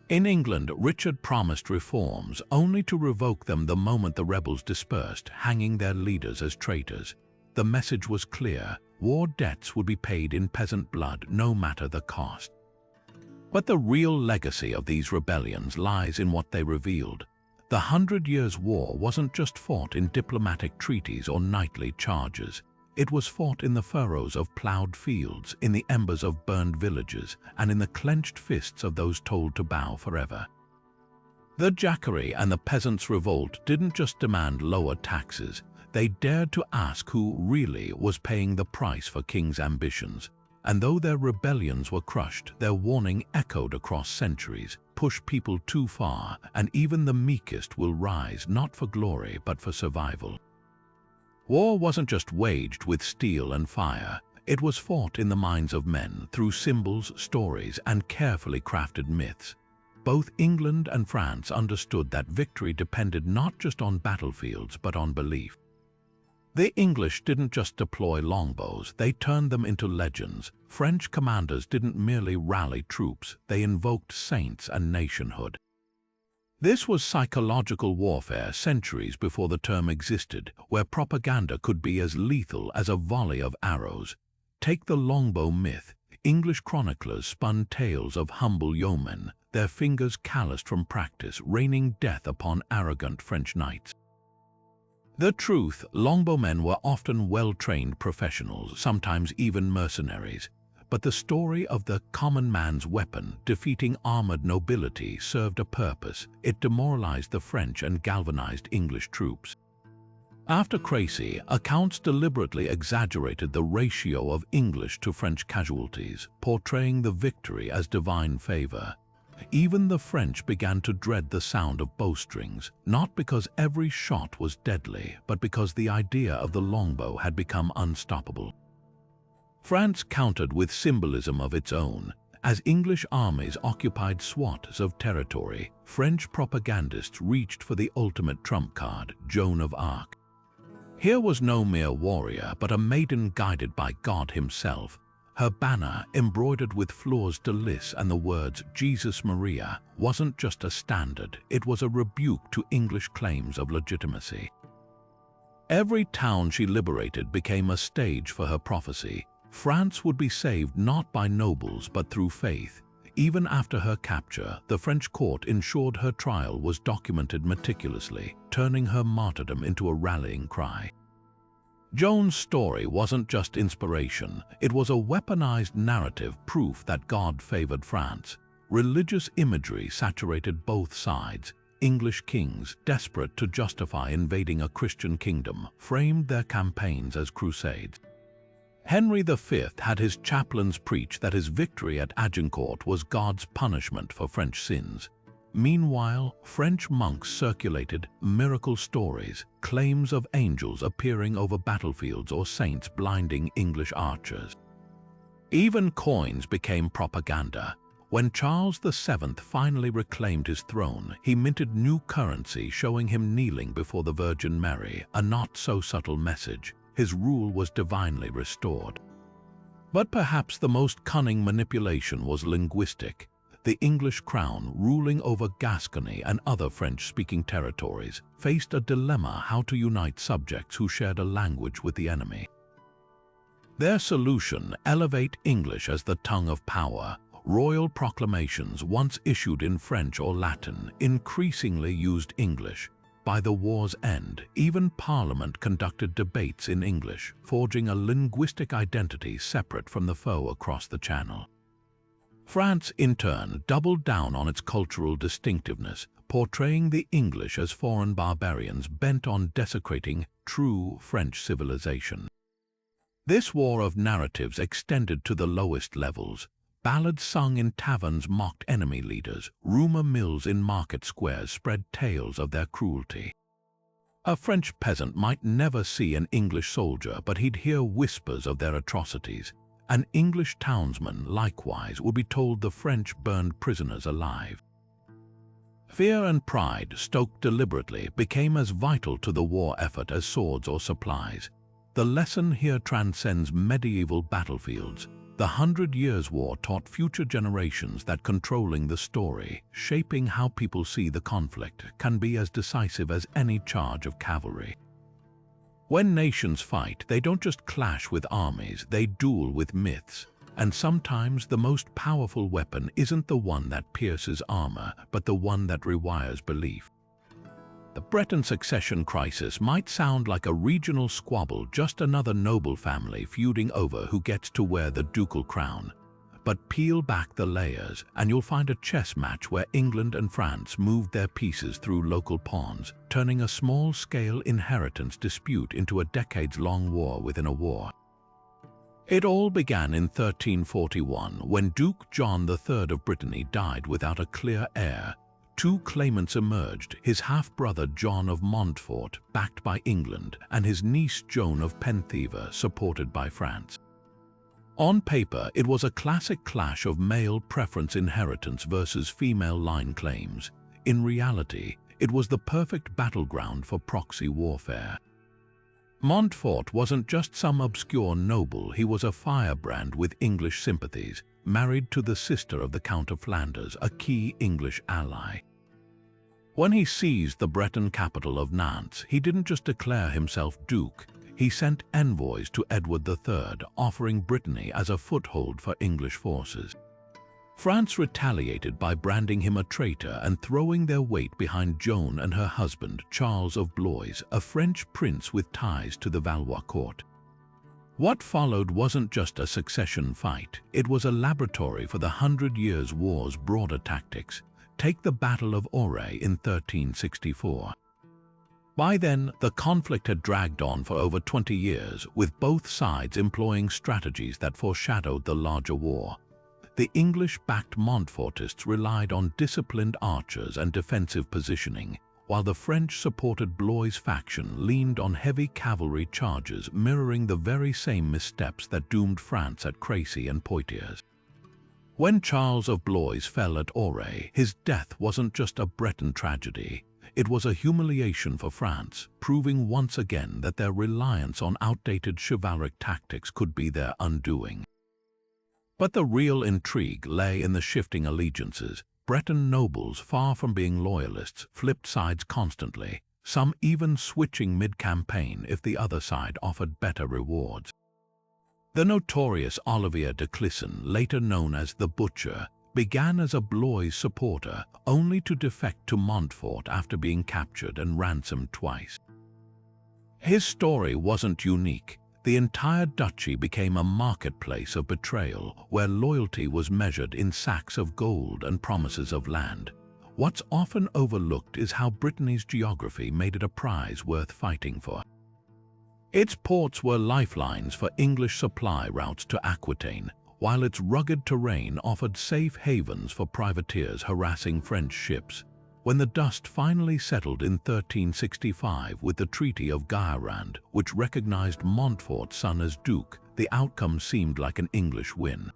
In England, Richard promised reforms, only to revoke them the moment the rebels dispersed, hanging their leaders as traitors. The message was clear: war debts would be paid in peasant blood, no matter the cost. But the real legacy of these rebellions lies in what they revealed. The 100 Years' War wasn't just fought in diplomatic treaties or knightly charges. It was fought in the furrows of ploughed fields, in the embers of burned villages, and in the clenched fists of those told to bow forever. The Jacquerie and the Peasants' Revolt didn't just demand lower taxes, they dared to ask who really was paying the price for kings' ambitions. And though their rebellions were crushed, their warning echoed across centuries: push people too far, and even the meekest will rise, not for glory but for survival. War wasn't just waged with steel and fire, it was fought in the minds of men through symbols, stories, and carefully crafted myths. Both England and France understood that victory depended not just on battlefields but on belief. The English didn't just deploy longbows, they turned them into legends. French commanders didn't merely rally troops, they invoked saints and nationhood. This was psychological warfare centuries before the term existed, where propaganda could be as lethal as a volley of arrows. Take the longbow myth. English chroniclers spun tales of humble yeomen, their fingers calloused from practice, raining death upon arrogant French knights. The truth, longbowmen were often well-trained professionals, sometimes even mercenaries. But the story of the common man's weapon defeating armored nobility served a purpose. It demoralized the French and galvanized English troops. After Crecy, accounts deliberately exaggerated the ratio of English to French casualties, portraying the victory as divine favor. Even the French began to dread the sound of bowstrings, not because every shot was deadly, but because the idea of the longbow had become unstoppable. France countered with symbolism of its own. As English armies occupied swaths of territory, French propagandists reached for the ultimate trump card, Joan of Arc. Here was no mere warrior, but a maiden guided by God himself. Her banner, embroidered with fleurs de lis and the words Jesus Maria, wasn't just a standard, it was a rebuke to English claims of legitimacy. Every town she liberated became a stage for her prophecy. France would be saved not by nobles but through faith. Even after her capture, the French court ensured her trial was documented meticulously, turning her martyrdom into a rallying cry. Joan's story wasn't just inspiration, it was a weaponized narrative, proof that God favored France. Religious imagery saturated both sides. English kings, desperate to justify invading a Christian kingdom, framed their campaigns as crusades. Henry V had his chaplains preach that his victory at Agincourt was God's punishment for French sins. Meanwhile, French monks circulated miracle stories, claims of angels appearing over battlefields or saints blinding English archers. Even coins became propaganda. When Charles VII finally reclaimed his throne, he minted new currency showing him kneeling before the Virgin Mary, a not-so-subtle message. His rule was divinely restored. But perhaps the most cunning manipulation was linguistic. The English crown, ruling over Gascony and other French-speaking territories, faced a dilemma: how to unite subjects who shared a language with the enemy. Their solution: elevate English as the tongue of power. Royal proclamations, once issued in French or Latin, increasingly used English. By the war's end, even Parliament conducted debates in English, forging a linguistic identity separate from the foe across the Channel. France, in turn, doubled down on its cultural distinctiveness, portraying the English as foreign barbarians bent on desecrating true French civilization. This war of narratives extended to the lowest levels. Ballads sung in taverns mocked enemy leaders. Rumor mills in market squares spread tales of their cruelty. A French peasant might never see an English soldier, but he'd hear whispers of their atrocities. An English townsman, likewise, would be told the French burned prisoners alive. Fear and pride, stoked deliberately, became as vital to the war effort as swords or supplies. The lesson here transcends medieval battlefields. The 100 Years' War taught future generations that controlling the story, shaping how people see the conflict, can be as decisive as any charge of cavalry. When nations fight, they don't just clash with armies, they duel with myths. And sometimes the most powerful weapon isn't the one that pierces armor, but the one that rewires belief. The Breton succession crisis might sound like a regional squabble, just another noble family feuding over who gets to wear the ducal crown. But peel back the layers, and you'll find a chess match where England and France moved their pieces through local pawns, turning a small-scale inheritance dispute into a decades-long war within a war. It all began in 1341, when Duke John III of Brittany died without a clear heir. Two claimants emerged: his half-brother John of Montfort, backed by England, and his niece Joan of Penthièvre, supported by France. On paper, it was a classic clash of male preference inheritance versus female line claims. In reality, it was the perfect battleground for proxy warfare. Montfort wasn't just some obscure noble, he was a firebrand with English sympathies, married to the sister of the Count of Flanders, a key English ally. When he seized the Breton capital of Nantes, he didn't just declare himself duke, he sent envoys to Edward III, offering Brittany as a foothold for English forces. France retaliated by branding him a traitor and throwing their weight behind Joan and her husband, Charles of Blois, a French prince with ties to the Valois court. What followed wasn't just a succession fight, it was a laboratory for the 100 Years' War's broader tactics. Take the Battle of Auray in 1364. By then, the conflict had dragged on for over 20 years, with both sides employing strategies that foreshadowed the larger war. The English-backed Montfortists relied on disciplined archers and defensive positioning, while the French-supported Blois faction leaned on heavy cavalry charges mirroring the very same missteps that doomed France at Crécy and Poitiers. When Charles of Blois fell at Auray, his death wasn't just a Breton tragedy. It was a humiliation for France, proving once again that their reliance on outdated chivalric tactics could be their undoing. But the real intrigue lay in the shifting allegiances. Breton nobles, far from being loyalists, flipped sides constantly, some even switching mid-campaign if the other side offered better rewards. The notorious Olivier de Clisson, later known as the Butcher, began as a Blois supporter, only to defect to Montfort after being captured and ransomed twice. His story wasn't unique. The entire duchy became a marketplace of betrayal, where loyalty was measured in sacks of gold and promises of land. What's often overlooked is how Brittany's geography made it a prize worth fighting for. Its ports were lifelines for English supply routes to Aquitaine, while its rugged terrain offered safe havens for privateers harassing French ships. When the dust finally settled in 1365 with the Treaty of Guérande, which recognized Montfort's son as duke, the outcome seemed like an English win.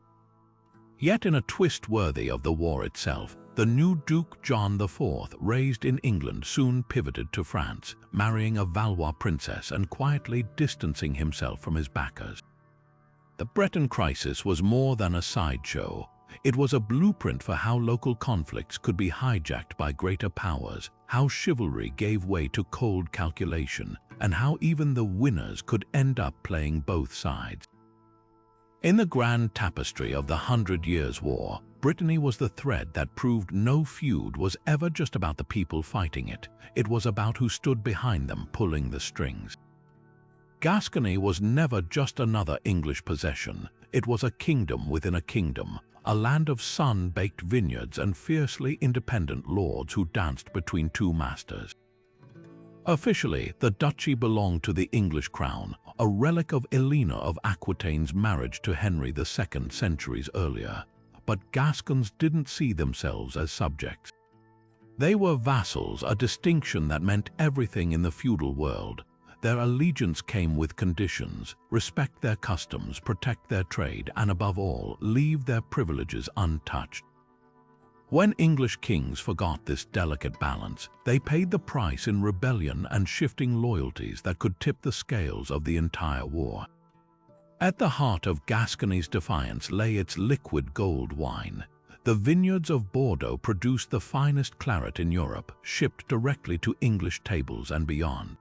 Yet in a twist worthy of the war itself, the new Duke John IV, raised in England, soon pivoted to France, marrying a Valois princess and quietly distancing himself from his backers. The Breton crisis was more than a sideshow. It was a blueprint for how local conflicts could be hijacked by greater powers, how chivalry gave way to cold calculation, and how even the winners could end up playing both sides. In the grand tapestry of the 100 Years' War, Brittany was the thread that proved no feud was ever just about the people fighting it. It was about who stood behind them pulling the strings. Gascony was never just another English possession. It was a kingdom within a kingdom, a land of sun-baked vineyards and fiercely independent lords who danced between two masters. Officially, the duchy belonged to the English crown, a relic of Elena of Aquitaine's marriage to Henry II centuries earlier. But Gascons didn't see themselves as subjects. They were vassals, a distinction that meant everything in the feudal world. Their allegiance came with conditions: respect their customs, protect their trade, and above all, leave their privileges untouched. When English kings forgot this delicate balance, they paid the price in rebellion and shifting loyalties that could tip the scales of the entire war. At the heart of Gascony's defiance lay its liquid gold wine. The vineyards of Bordeaux produced the finest claret in Europe, shipped directly to English tables and beyond.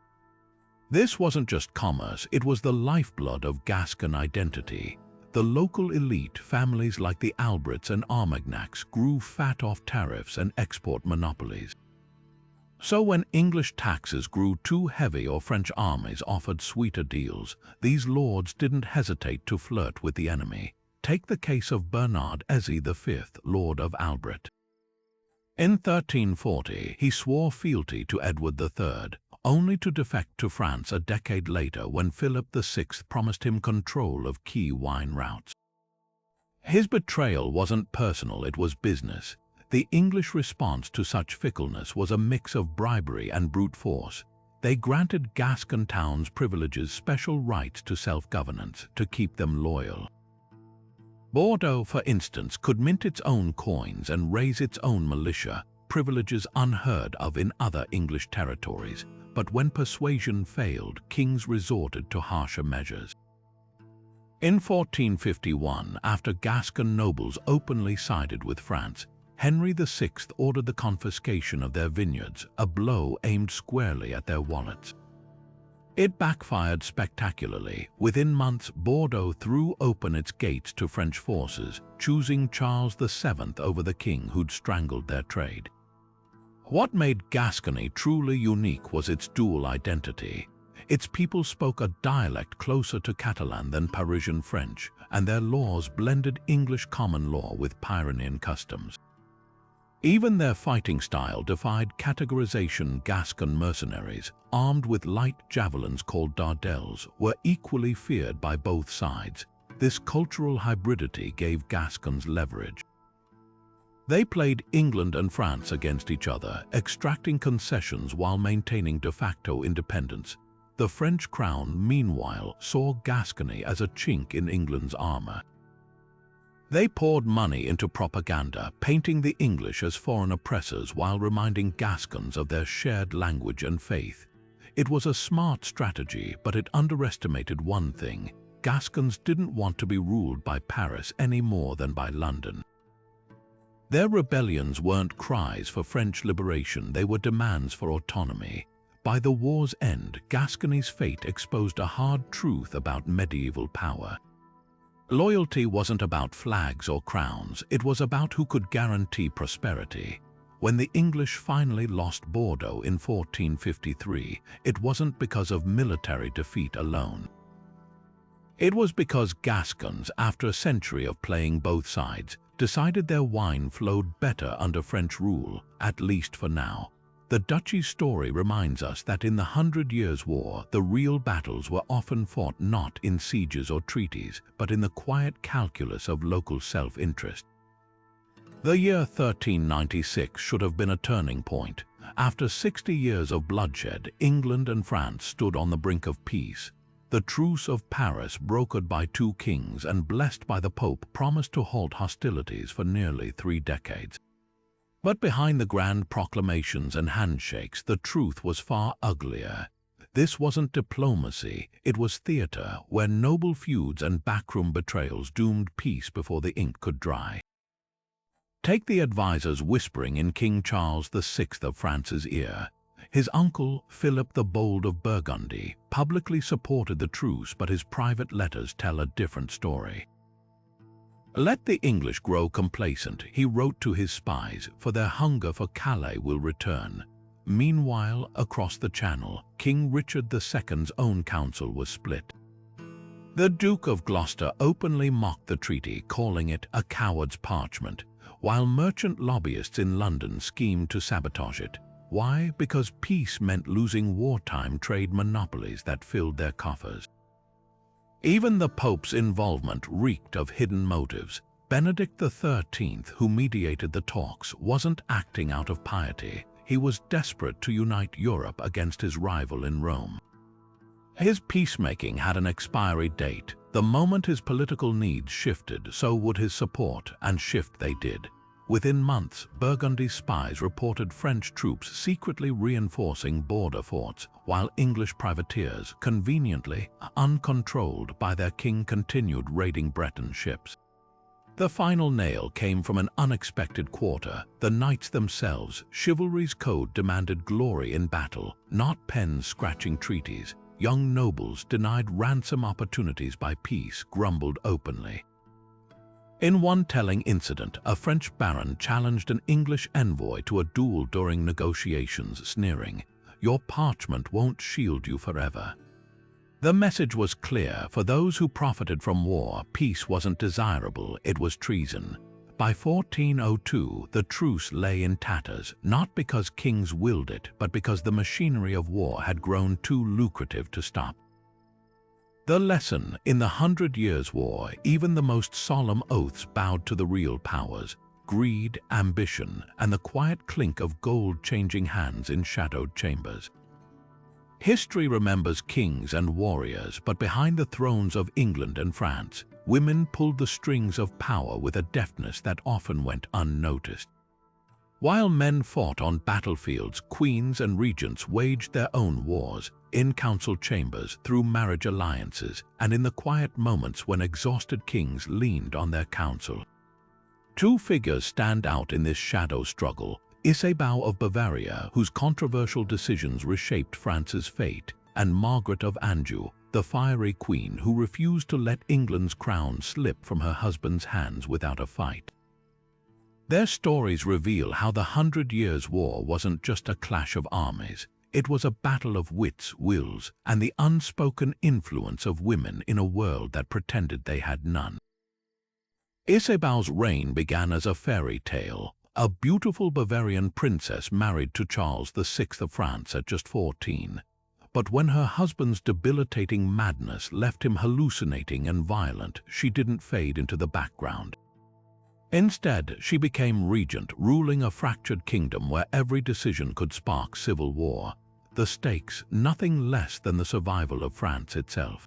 This wasn't just commerce, it was the lifeblood of Gascon identity. The local elite, families like the Albrets and Armagnacs, grew fat off tariffs and export monopolies. So when English taxes grew too heavy or French armies offered sweeter deals, these lords didn't hesitate to flirt with the enemy. Take the case of Bernard Eze V, Lord of Albret. In 1340, he swore fealty to Edward III, only to defect to France a decade later when Philip VI promised him control of key wine routes. His betrayal wasn't personal, it was business. The English response to such fickleness was a mix of bribery and brute force. They granted Gascon towns privileges, special rights to self-governance, to keep them loyal. Bordeaux, for instance, could mint its own coins and raise its own militia, privileges unheard of in other English territories. but when persuasion failed, kings resorted to harsher measures. In 1451, after Gascon nobles openly sided with France, Henry VI ordered the confiscation of their vineyards, a blow aimed squarely at their wallets. It backfired spectacularly. Within months, Bordeaux threw open its gates to French forces, choosing Charles VII over the king who'd strangled their trade. What made Gascony truly unique was its dual identity. Its people spoke a dialect closer to Catalan than Parisian French, and their laws blended English common law with Pyrenean customs. Even their fighting style defied categorization. Gascon mercenaries, armed with light javelins called dardels, were equally feared by both sides. This cultural hybridity gave Gascons leverage. They played England and France against each other, extracting concessions while maintaining de facto independence. The French crown, meanwhile, saw Gascony as a chink in England's armor. They poured money into propaganda, painting the English as foreign oppressors while reminding Gascons of their shared language and faith. It was a smart strategy, but it underestimated one thing: Gascons didn't want to be ruled by Paris any more than by London. Their rebellions weren't cries for French liberation, they were demands for autonomy. By the war's end, Gascony's fate exposed a hard truth about medieval power. Loyalty wasn't about flags or crowns, it was about who could guarantee prosperity. When the English finally lost Bordeaux in 1453, it wasn't because of military defeat alone. It was because Gascons, after a century of playing both sides, decided their wine flowed better under French rule, at least for now. The duchy's story reminds us that in the 100 Years' War, the real battles were often fought not in sieges or treaties, but in the quiet calculus of local self-interest. The year 1396 should have been a turning point. After 60 years of bloodshed, England and France stood on the brink of peace. The Truce of Paris, brokered by two kings and blessed by the Pope, promised to halt hostilities for nearly 3 decades. But behind the grand proclamations and handshakes, the truth was far uglier. This wasn't diplomacy, it was theater, where noble feuds and backroom betrayals doomed peace before the ink could dry. Take the advisors whispering in King Charles VI of France's ear. His uncle, Philip the Bold of Burgundy, publicly supported the truce, but his private letters tell a different story. "Let the English grow complacent," he wrote to his spies, "for their hunger for Calais will return." Meanwhile, across the Channel, King Richard II's own council was split. The Duke of Gloucester openly mocked the treaty, calling it a coward's parchment, while merchant lobbyists in London schemed to sabotage it. Why? Because peace meant losing wartime trade monopolies that filled their coffers. Even the Pope's involvement reeked of hidden motives. Benedict XIII, who mediated the talks, wasn't acting out of piety. He was desperate to unite Europe against his rival in Rome. His peacemaking had an expiry date. The moment his political needs shifted, so would his support, and shift they did. Within months, Burgundy's spies reported French troops secretly reinforcing border forts, while English privateers, conveniently uncontrolled by their king, continued raiding Breton ships. The final nail came from an unexpected quarter: the knights themselves. Chivalry's code demanded glory in battle, not pens scratching treaties. Young nobles, denied ransom opportunities by peace, grumbled openly. In one telling incident, a French baron challenged an English envoy to a duel during negotiations, sneering, "Your parchment won't shield you forever." The message was clear: for those who profited from war, peace wasn't desirable, it was treason. By 1402, the truce lay in tatters, not because kings willed it, but because the machinery of war had grown too lucrative to stop. The lesson: in the 100 Years' War, even the most solemn oaths bowed to the real powers: greed, ambition, and the quiet clink of gold changing hands in shadowed chambers. History remembers kings and warriors, but behind the thrones of England and France, women pulled the strings of power with a deftness that often went unnoticed. While men fought on battlefields, queens and regents waged their own wars, in council chambers, through marriage alliances, and in the quiet moments when exhausted kings leaned on their counsel. Two figures stand out in this shadow struggle: Isabeau of Bavaria, whose controversial decisions reshaped France's fate, and Margaret of Anjou, the fiery queen who refused to let England's crown slip from her husband's hands without a fight. Their stories reveal how the 100 Years' War wasn't just a clash of armies. It was a battle of wits, wills, and the unspoken influence of women in a world that pretended they had none. Isabeau's reign began as a fairy tale, a beautiful Bavarian princess married to Charles VI of France at just 14. But when her husband's debilitating madness left him hallucinating and violent, she didn't fade into the background. Instead, she became regent, ruling a fractured kingdom where every decision could spark civil war, the stakes nothing less than the survival of France itself.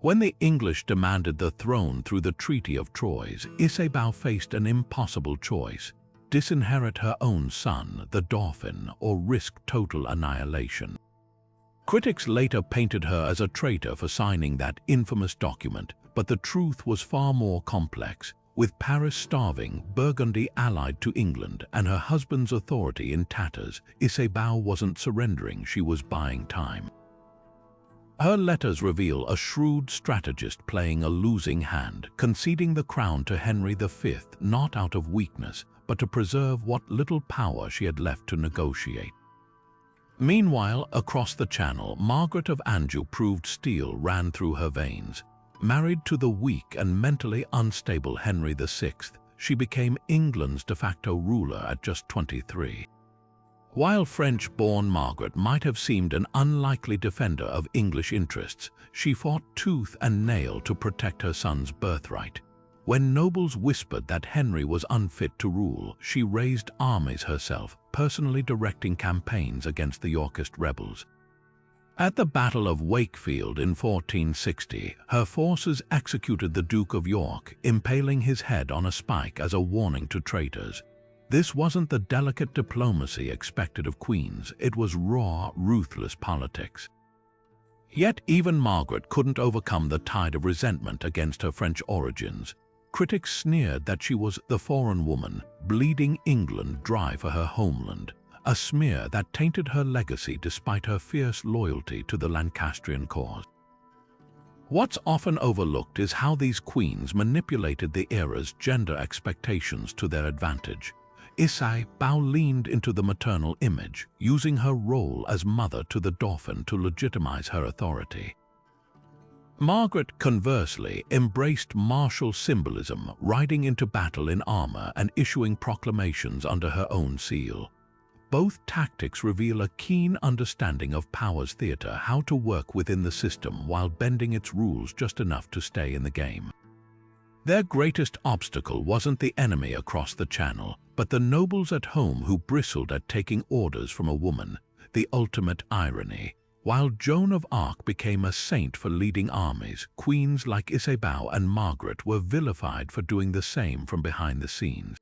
When the English demanded the throne through the Treaty of Troyes, Isabeau faced an impossible choice: disinherit her own son, the Dauphin, or risk total annihilation. Critics later painted her as a traitor for signing that infamous document, but the truth was far more complex. With Paris starving, Burgundy allied to England, and her husband's authority in tatters, Isabeau wasn't surrendering, she was buying time. Her letters reveal a shrewd strategist playing a losing hand, conceding the crown to Henry V not out of weakness, but to preserve what little power she had left to negotiate. Meanwhile, across the Channel, Margaret of Anjou proved steel ran through her veins. Married to the weak and mentally unstable Henry VI, she became England's de facto ruler at just 23. While French-born Margaret might have seemed an unlikely defender of English interests, she fought tooth and nail to protect her son's birthright. When nobles whispered that Henry was unfit to rule, she raised armies herself, personally directing campaigns against the Yorkist rebels. At the Battle of Wakefield in 1460, her forces executed the Duke of York, impaling his head on a spike as a warning to traitors. This wasn't the delicate diplomacy expected of queens, it was raw, ruthless politics. Yet even Margaret couldn't overcome the tide of resentment against her French origins. Critics sneered that she was the foreign woman, bleeding England dry for her homeland, a smear that tainted her legacy despite her fierce loyalty to the Lancastrian cause. What's often overlooked is how these queens manipulated the era's gender expectations to their advantage. Isabeau leaned into the maternal image, using her role as mother to the Dauphin to legitimize her authority. Margaret, conversely, embraced martial symbolism, riding into battle in armor and issuing proclamations under her own seal. Both tactics reveal a keen understanding of power's theater, how to work within the system while bending its rules just enough to stay in the game. Their greatest obstacle wasn't the enemy across the Channel, but the nobles at home who bristled at taking orders from a woman, the ultimate irony. While Joan of Arc became a saint for leading armies, queens like Isabeau and Margaret were vilified for doing the same from behind the scenes.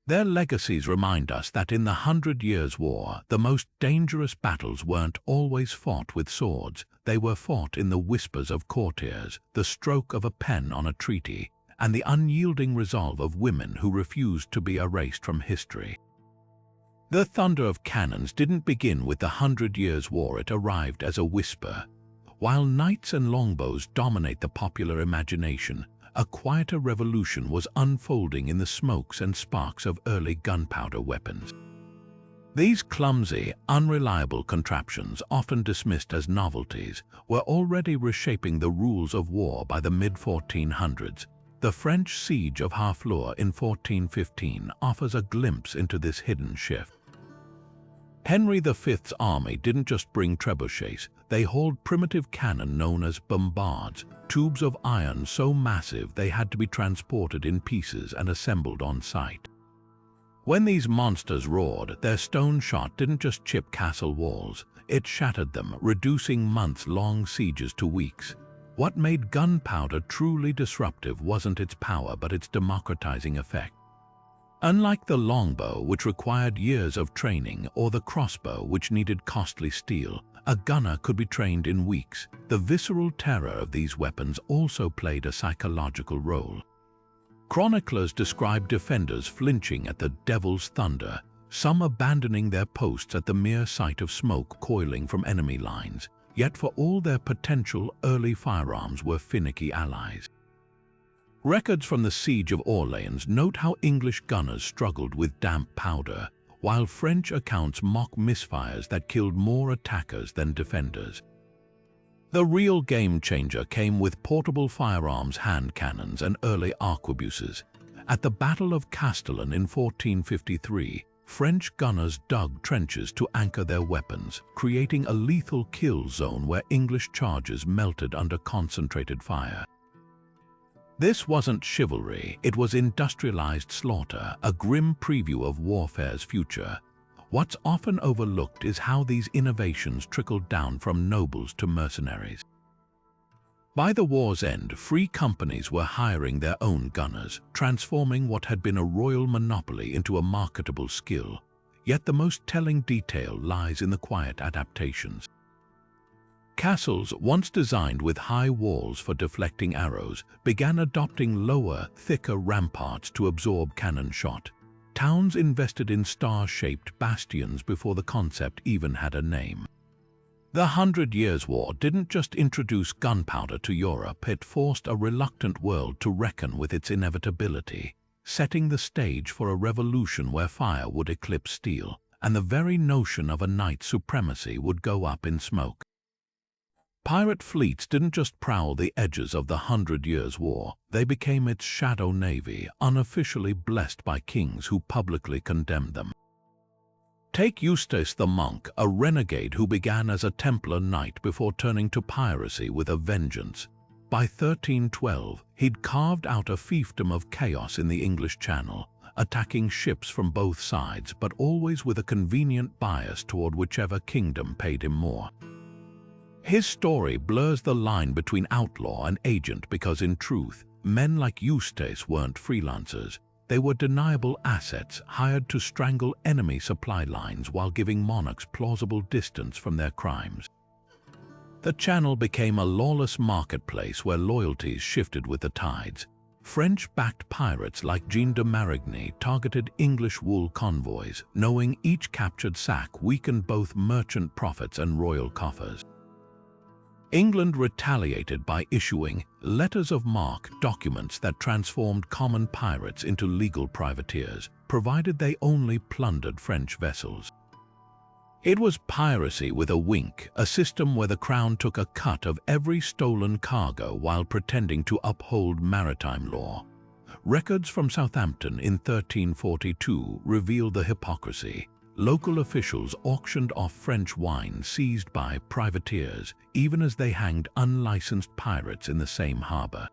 Their legacies remind us that in the 100 Years' War, the most dangerous battles weren't always fought with swords. They were fought in the whispers of courtiers, the stroke of a pen on a treaty, and the unyielding resolve of women who refused to be erased from history. The thunder of cannons didn't begin with the 100 Years' War, it arrived as a whisper. While knights and longbows dominate the popular imagination, a quieter revolution was unfolding in the smokes and sparks of early gunpowder weapons. These clumsy, unreliable contraptions, often dismissed as novelties, were already reshaping the rules of war by the mid-1400s. The French siege of Harfleur in 1415 offers a glimpse into this hidden shift. Henry V's army didn't just bring trebuchets, they hauled primitive cannon known as bombards, tubes of iron so massive they had to be transported in pieces and assembled on site. When these monsters roared, their stone shot didn't just chip castle walls, it shattered them, reducing months-long sieges to weeks. What made gunpowder truly disruptive wasn't its power but its democratizing effect. Unlike the longbow, which required years of training, or the crossbow, which needed costly steel, a gunner could be trained in weeks. The visceral terror of these weapons also played a psychological role. Chroniclers describe defenders flinching at the devil's thunder, some abandoning their posts at the mere sight of smoke coiling from enemy lines. Yet for all their potential, early firearms were finicky allies. Records from the Siege of Orleans note how English gunners struggled with damp powder, while French accounts mock misfires that killed more attackers than defenders. The real game-changer came with portable firearms, hand cannons, and early arquebuses. At the Battle of Castellan in 1453, French gunners dug trenches to anchor their weapons, creating a lethal kill zone where English charges melted under concentrated fire. This wasn't chivalry, it was industrialized slaughter, a grim preview of warfare's future. What's often overlooked is how these innovations trickled down from nobles to mercenaries. By the war's end, free companies were hiring their own gunners, transforming what had been a royal monopoly into a marketable skill. Yet the most telling detail lies in the quiet adaptations. Castles, once designed with high walls for deflecting arrows, began adopting lower, thicker ramparts to absorb cannon shot. Towns invested in star-shaped bastions before the concept even had a name. The 100 Years' War didn't just introduce gunpowder to Europe, it forced a reluctant world to reckon with its inevitability, setting the stage for a revolution where fire would eclipse steel, and the very notion of a knight's supremacy would go up in smoke. Pirate fleets didn't just prowl the edges of the 100 Years' War, they became its shadow navy, unofficially blessed by kings who publicly condemned them. Take Eustace the monk, a renegade who began as a Templar knight before turning to piracy with a vengeance. By 1312, he'd carved out a fiefdom of chaos in the English Channel, attacking ships from both sides, but always with a convenient bias toward whichever kingdom paid him more. His story blurs the line between outlaw and agent because, in truth, men like Eustace weren't freelancers. They were deniable assets hired to strangle enemy supply lines while giving monarchs plausible distance from their crimes. The Channel became a lawless marketplace where loyalties shifted with the tides. French-backed pirates like Jean de Marigny targeted English wool convoys, knowing each captured sack weakened both merchant profits and royal coffers. England retaliated by issuing letters of marque, documents that transformed common pirates into legal privateers, provided they only plundered French vessels. It was piracy with a wink, a system where the crown took a cut of every stolen cargo while pretending to uphold maritime law. Records from Southampton in 1342 reveal the hypocrisy. Local officials auctioned off French wine seized by privateers, even as they hanged unlicensed pirates in the same harbor.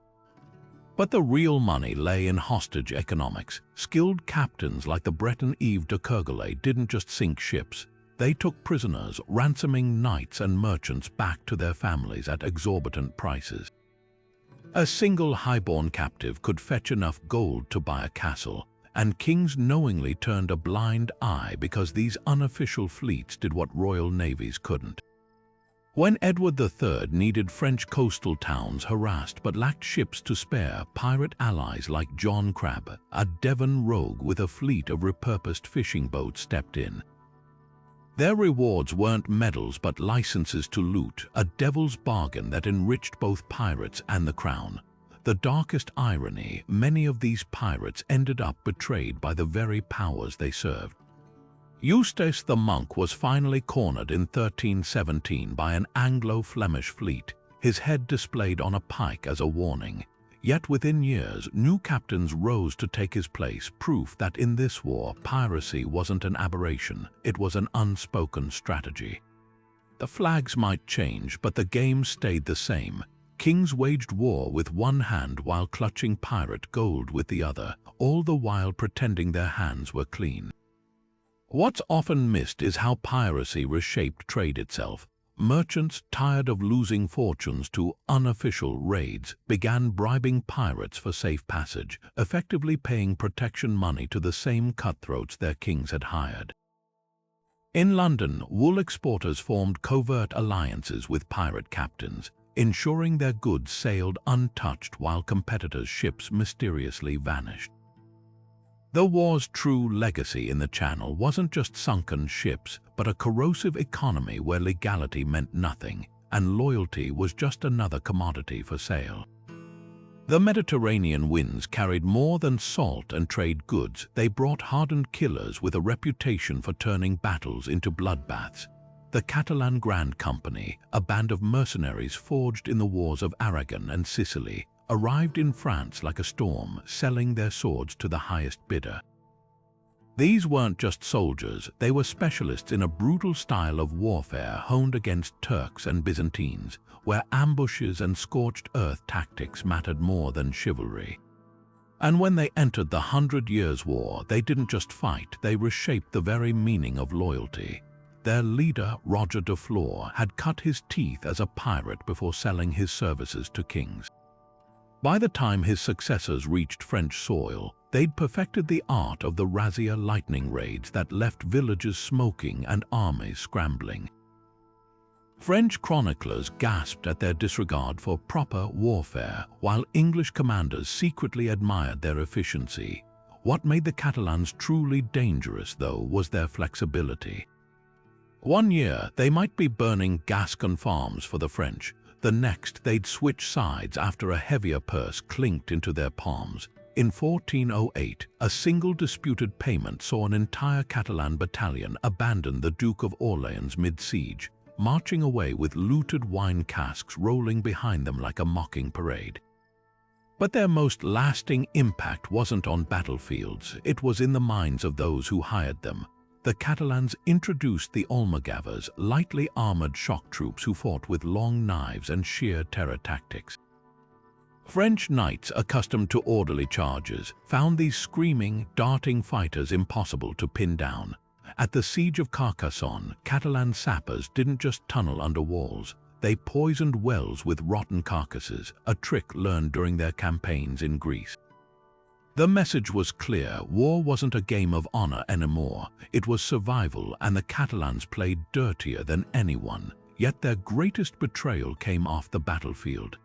But the real money lay in hostage economics. Skilled captains like the Breton Yves de Kergolay didn't just sink ships. They took prisoners, ransoming knights and merchants back to their families at exorbitant prices. A single highborn captive could fetch enough gold to buy a castle, and kings knowingly turned a blind eye because these unofficial fleets did what royal navies couldn't. When Edward III needed French coastal towns harassed but lacked ships to spare, pirate allies like John Crabbe, a Devon rogue with a fleet of repurposed fishing boats, stepped in. Their rewards weren't medals but licenses to loot, a devil's bargain that enriched both pirates and the crown. The darkest irony, many of these pirates ended up betrayed by the very powers they served. Eustace the monk was finally cornered in 1317 by an Anglo-Flemish fleet, his head displayed on a pike as a warning. Yet within years, new captains rose to take his place, proof that in this war, piracy wasn't an aberration, it was an unspoken strategy. The flags might change, but the game stayed the same. Kings waged war with one hand while clutching pirate gold with the other, all the while pretending their hands were clean. What's often missed is how piracy reshaped trade itself. merchants, tired of losing fortunes to unofficial raids, began bribing pirates for safe passage, effectively paying protection money to the same cutthroats their kings had hired. In London, wool exporters formed covert alliances with pirate captains, ensuring their goods sailed untouched while competitors' ships mysteriously vanished. The war's true legacy in the Channel wasn't just sunken ships, but a corrosive economy where legality meant nothing, and loyalty was just another commodity for sale. The Mediterranean winds carried more than salt and trade goods. They brought hardened killers with a reputation for turning battles into bloodbaths. The Catalan Grand Company, a band of mercenaries forged in the wars of Aragon and Sicily, arrived in France like a storm, selling their swords to the highest bidder. These weren't just soldiers, they were specialists in a brutal style of warfare honed against Turks and Byzantines, where ambushes and scorched earth tactics mattered more than chivalry. And when they entered the 100 Years' War, they didn't just fight, they reshaped the very meaning of loyalty. Their leader, Roger de Flor, had cut his teeth as a pirate before selling his services to kings. By the time his successors reached French soil, they'd perfected the art of the razzia lightning raids that left villages smoking and armies scrambling. French chroniclers gasped at their disregard for proper warfare, while English commanders secretly admired their efficiency. What made the Catalans truly dangerous, though, was their flexibility. One year, they might be burning Gascon farms for the French. The next, they'd switch sides after a heavier purse clinked into their palms. In 1408, a single disputed payment saw an entire Catalan battalion abandon the Duke of Orleans mid-siege, marching away with looted wine casks rolling behind them like a mocking parade. But their most lasting impact wasn't on battlefields, it was in the minds of those who hired them. The Catalans introduced the almogavers, lightly armored shock troops who fought with long knives and sheer terror tactics. French knights, accustomed to orderly charges, found these screaming, darting fighters impossible to pin down. At the siege of Carcassonne, Catalan sappers didn't just tunnel under walls, they poisoned wells with rotten carcasses, a trick learned during their campaigns in Greece. The message was clear: war wasn't a game of honor anymore, it was survival, and the Catalans played dirtier than anyone, yet their greatest betrayal came off the battlefield.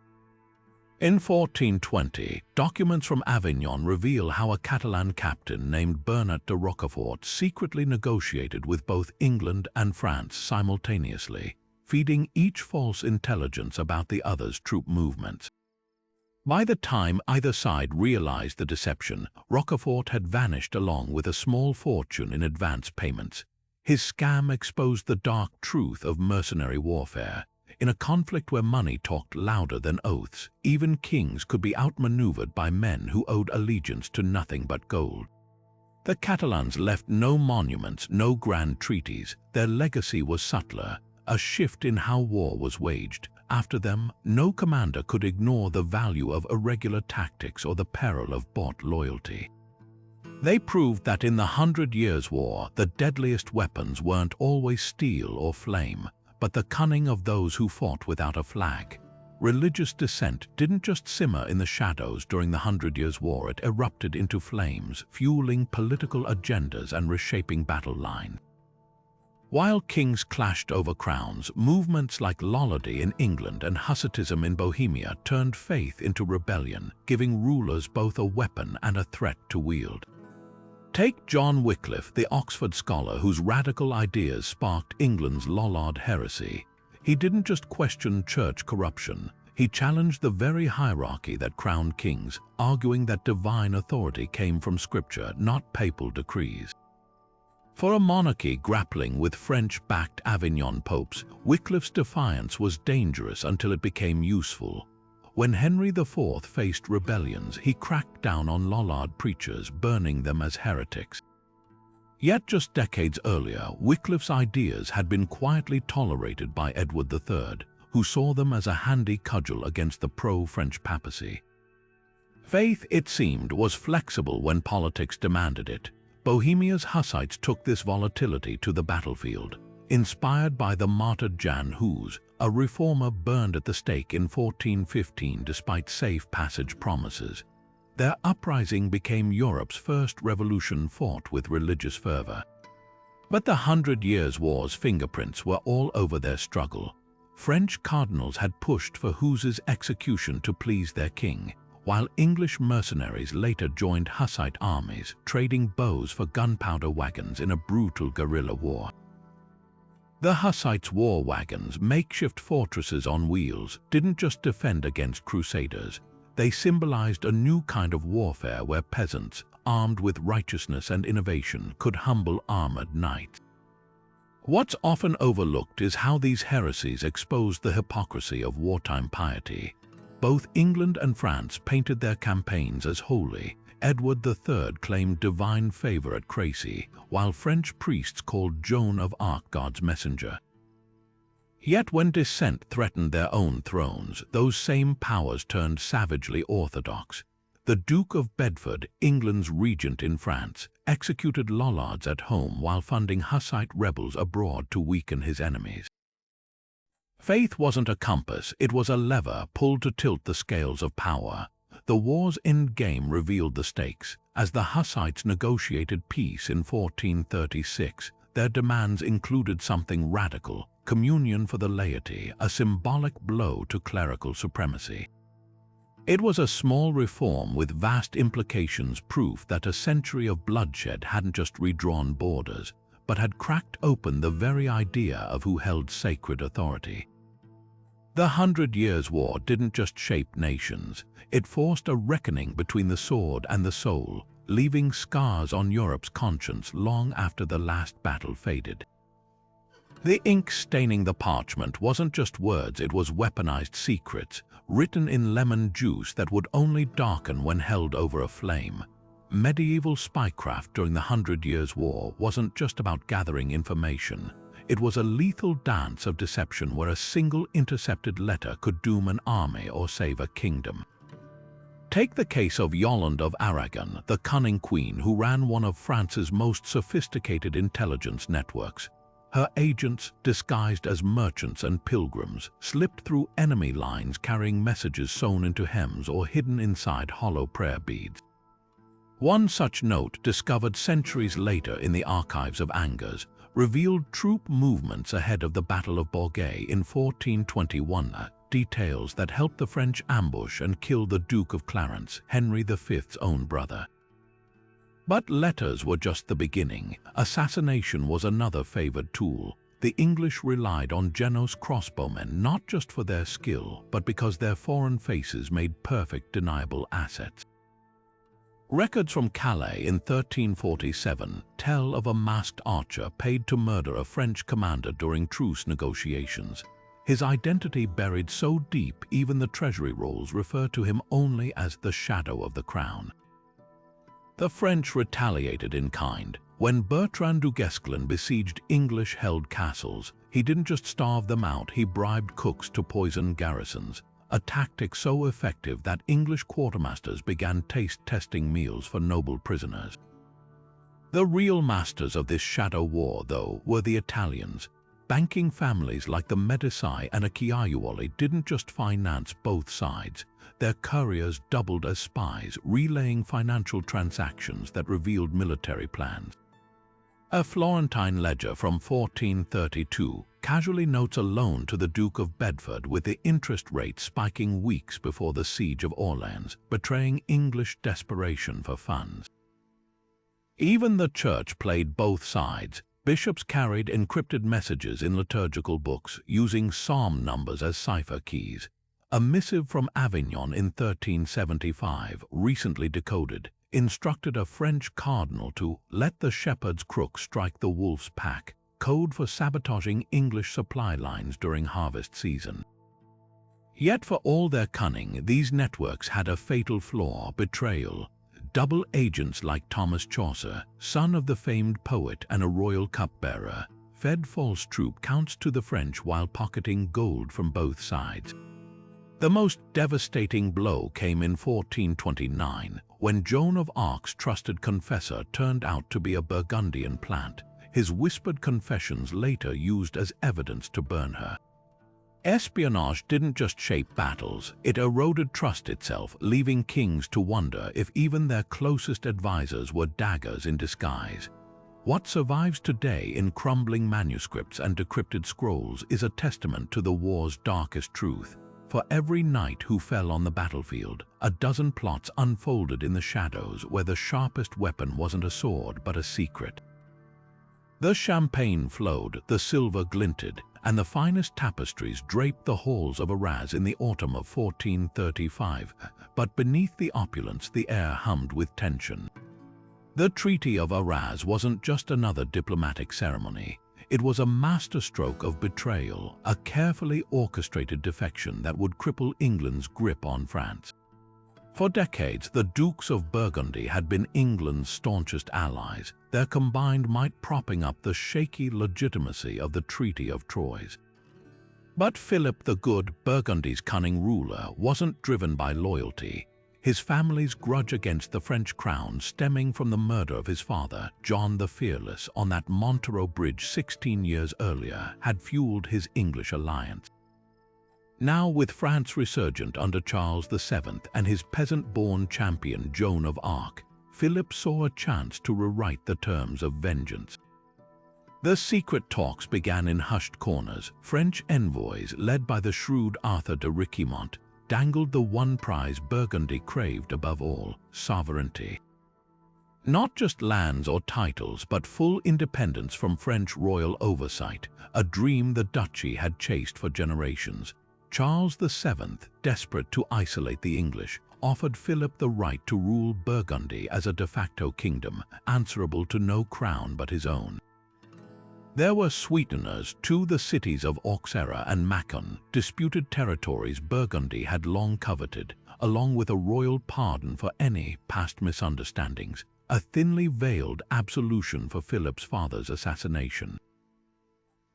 In 1420, documents from Avignon reveal how a Catalan captain named Bernat de Roquefort secretly negotiated with both England and France simultaneously, feeding each false intelligence about the other's troop movements. By the time either side realized the deception, Roquefort had vanished along with a small fortune in advance payments. His scam exposed the dark truth of mercenary warfare. In a conflict where money talked louder than oaths, even kings could be outmaneuvered by men who owed allegiance to nothing but gold. The Catalans left no monuments, no grand treaties. Their legacy was subtler, a shift in how war was waged. After them, no commander could ignore the value of irregular tactics or the peril of bought loyalty. They proved that in the 100 Years' War, the deadliest weapons weren't always steel or flame, but the cunning of those who fought without a flag. Religious dissent didn't just simmer in the shadows during the 100 Years' War, it erupted into flames, fueling political agendas and reshaping battle lines. While kings clashed over crowns, movements like Lollardy in England and Hussitism in Bohemia turned faith into rebellion, giving rulers both a weapon and a threat to wield. Take John Wycliffe, the Oxford scholar whose radical ideas sparked England's Lollard heresy. He didn't just question church corruption, he challenged the very hierarchy that crowned kings, arguing that divine authority came from scripture, not papal decrees. For a monarchy grappling with French-backed Avignon popes, Wycliffe's defiance was dangerous until it became useful. When Henry IV faced rebellions, he cracked down on Lollard preachers, burning them as heretics. Yet just decades earlier, Wycliffe's ideas had been quietly tolerated by Edward III, who saw them as a handy cudgel against the pro-French papacy. Faith, it seemed, was flexible when politics demanded it. Bohemia's Hussites took this volatility to the battlefield. inspired by the martyred Jan Hus, a reformer burned at the stake in 1415 despite safe passage promises. Their uprising became Europe's first revolution fought with religious fervor. But the 100 Years' War's fingerprints were all over their struggle. French cardinals had pushed for Hus's execution to please their king, while English mercenaries later joined Hussite armies, trading bows for gunpowder wagons in a brutal guerrilla war. The Hussites' war wagons, makeshift fortresses on wheels, didn't just defend against crusaders. They symbolized a new kind of warfare where peasants, armed with righteousness and innovation, could humble armored knights. What's often overlooked is how these heresies exposed the hypocrisy of wartime piety. Both England and France painted their campaigns as holy. Edward III claimed divine favor at Crécy, while French priests called Joan of Arc God's messenger. Yet when dissent threatened their own thrones, those same powers turned savagely orthodox. The Duke of Bedford, England's regent in France, executed Lollards at home while funding Hussite rebels abroad to weaken his enemies. Faith wasn't a compass, it was a lever pulled to tilt the scales of power. The war's endgame revealed the stakes. As the Hussites negotiated peace in 1436, their demands included something radical: communion for the laity, a symbolic blow to clerical supremacy. It was a small reform with vast implications, proof that a century of bloodshed hadn't just redrawn borders, but had cracked open the very idea of who held sacred authority. The 100 Years' War didn't just shape nations, it forced a reckoning between the sword and the soul, leaving scars on Europe's conscience long after the last battle faded. The ink staining the parchment wasn't just words, it was weaponized secrets, written in lemon juice that would only darken when held over a flame. Medieval spycraft during the 100 Years' War wasn't just about gathering information. It was a lethal dance of deception where a single intercepted letter could doom an army or save a kingdom. Take the case of Yolande of Aragon, the cunning queen who ran one of France's most sophisticated intelligence networks. Her agents, disguised as merchants and pilgrims, slipped through enemy lines carrying messages sewn into hems or hidden inside hollow prayer beads. One such note, discovered centuries later in the archives of Angers, revealed troop movements ahead of the Battle of Bourget in 1421, details that helped the French ambush and kill the Duke of Clarence, Henry V's own brother. But letters were just the beginning. Assassination was another favored tool. The English relied on Genoese crossbowmen not just for their skill, but because their foreign faces made perfect deniable assets. Records from Calais in 1347 tell of a masked archer paid to murder a French commander during truce negotiations. His identity buried so deep even the treasury rolls refer to him only as the Shadow of the Crown. The French retaliated in kind. When Bertrand du Guesclin besieged English-held castles, he didn't just starve them out, he bribed cooks to poison garrisons, a tactic so effective that English quartermasters began taste-testing meals for noble prisoners. The real masters of this shadow war, though, were the Italians. Banking families like the Medici and Acciaiuoli didn't just finance both sides. Their couriers doubled as spies, relaying financial transactions that revealed military plans. A Florentine ledger from 1432 casually notes a loan to the Duke of Bedford, with the interest rate spiking weeks before the siege of Orleans, betraying English desperation for funds. Even the church played both sides. Bishops carried encrypted messages in liturgical books, using psalm numbers as cipher keys. A missive from Avignon in 1375, recently decoded, instructed a French cardinal to let the shepherd's crook strike the wolf's pack, code for sabotaging English supply lines during harvest season. Yet for all their cunning, these networks had a fatal flaw: betrayal. Double agents like Thomas Chaucer, son of the famed poet and a royal cupbearer, fed false troop counts to the French while pocketing gold from both sides. The most devastating blow came in 1429, when Joan of Arc's trusted confessor turned out to be a Burgundian plant. his whispered confessions later used as evidence to burn her. Espionage didn't just shape battles, it eroded trust itself, leaving kings to wonder if even their closest advisors were daggers in disguise. What survives today in crumbling manuscripts and decrypted scrolls is a testament to the war's darkest truth. For every knight who fell on the battlefield, a dozen plots unfolded in the shadows where the sharpest weapon wasn't a sword but a secret. The champagne flowed, the silver glinted, and the finest tapestries draped the halls of Arras in the autumn of 1435, but beneath the opulence the air hummed with tension. The Treaty of Arras wasn't just another diplomatic ceremony. It was a masterstroke of betrayal, a carefully orchestrated defection that would cripple England's grip on France. For decades, the Dukes of Burgundy had been England's staunchest allies, their combined might propping up the shaky legitimacy of the Treaty of Troyes. But Philip the Good, Burgundy's cunning ruler, wasn't driven by loyalty. His family's grudge against the French crown, stemming from the murder of his father, John the Fearless, on that Montereau bridge 16 years earlier, had fueled his English alliance. Now, with France resurgent under Charles VII and his peasant-born champion Joan of Arc, Philip saw a chance to rewrite the terms of vengeance. The secret talks began in hushed corners. French envoys, led by the shrewd Arthur de Riquimont, dangled the one prize Burgundy craved above all: sovereignty. Not just lands or titles, but full independence from French royal oversight, a dream the duchy had chased for generations. Charles VII, desperate to isolate the English, offered Philip the right to rule Burgundy as a de facto kingdom, answerable to no crown but his own. There were sweeteners too: the cities of Auxerre and Mâcon, disputed territories Burgundy had long coveted, along with a royal pardon for any past misunderstandings, a thinly veiled absolution for Philip's father's assassination.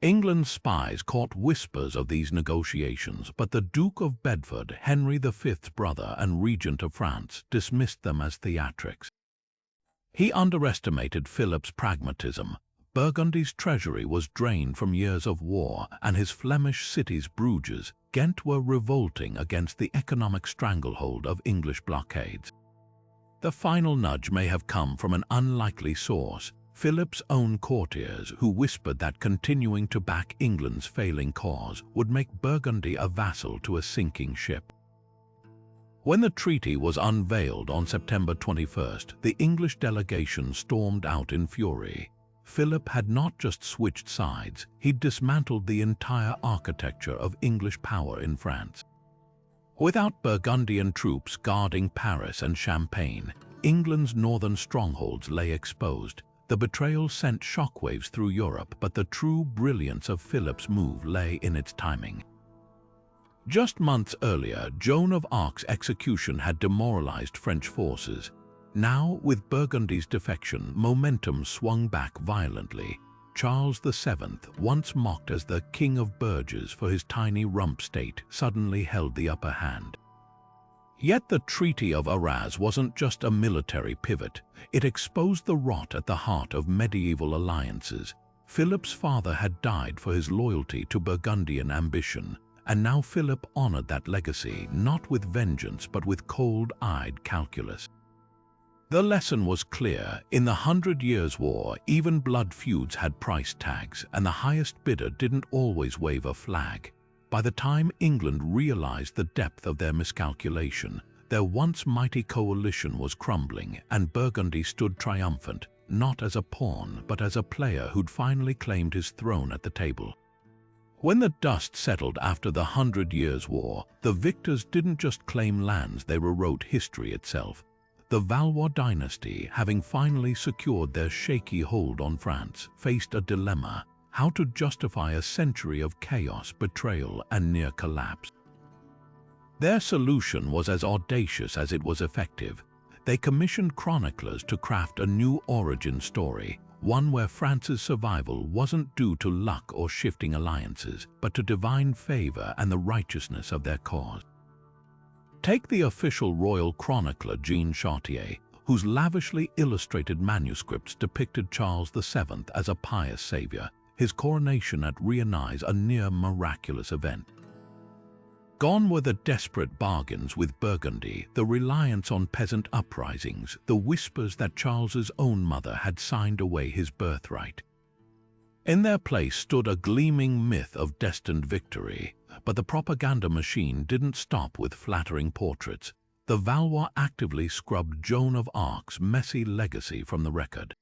England's spies caught whispers of these negotiations, but the Duke of Bedford, Henry V's brother and regent of France, dismissed them as theatrics. He underestimated Philip's pragmatism. Burgundy's treasury was drained from years of war, and his Flemish cities Bruges, Ghent were revolting against the economic stranglehold of English blockades. The final nudge may have come from an unlikely source: Philip's own courtiers, who whispered that continuing to back England's failing cause would make Burgundy a vassal to a sinking ship. When the treaty was unveiled on September 21st, the English delegation stormed out in fury. Philip had not just switched sides, he'd dismantled the entire architecture of English power in France. Without Burgundian troops guarding Paris and Champagne, England's northern strongholds lay exposed. The betrayal sent shockwaves through Europe, but the true brilliance of Philip's move lay in its timing. Just months earlier, Joan of Arc's execution had demoralized French forces. Now, with Burgundy's defection, momentum swung back violently. Charles VII, once mocked as the King of Burges for his tiny rump state, suddenly held the upper hand. Yet the Treaty of Arras wasn't just a military pivot. It exposed the rot at the heart of medieval alliances. Philip's father had died for his loyalty to Burgundian ambition, and now Philip honored that legacy, not with vengeance but with cold-eyed calculus. The lesson was clear. In the 100 Years' War, even blood feuds had price tags, and the highest bidder didn't always wave a flag. By the time England realized the depth of their miscalculation, their once mighty coalition was crumbling, and Burgundy stood triumphant, not as a pawn, but as a player who'd finally claimed his throne at the table. When the dust settled after the 100 Years' War, the victors didn't just claim lands, they rewrote history itself. The Valois dynasty, having finally secured their shaky hold on France, faced a dilemma: how to justify a century of chaos, betrayal, and near collapse. Their solution was as audacious as it was effective. They commissioned chroniclers to craft a new origin story, one where France's survival wasn't due to luck or shifting alliances, but to divine favor and the righteousness of their cause. Take the official royal chronicler Jean Chartier, whose lavishly illustrated manuscripts depicted Charles VII as a pious savior, his coronation at Reenactment a near miraculous event. Gone were the desperate bargains with Burgundy, the reliance on peasant uprisings, the whispers that Charles's own mother had signed away his birthright. In their place stood a gleaming myth of destined victory, but the propaganda machine didn't stop with flattering portraits. The Valois actively scrubbed Joan of Arc's messy legacy from the record.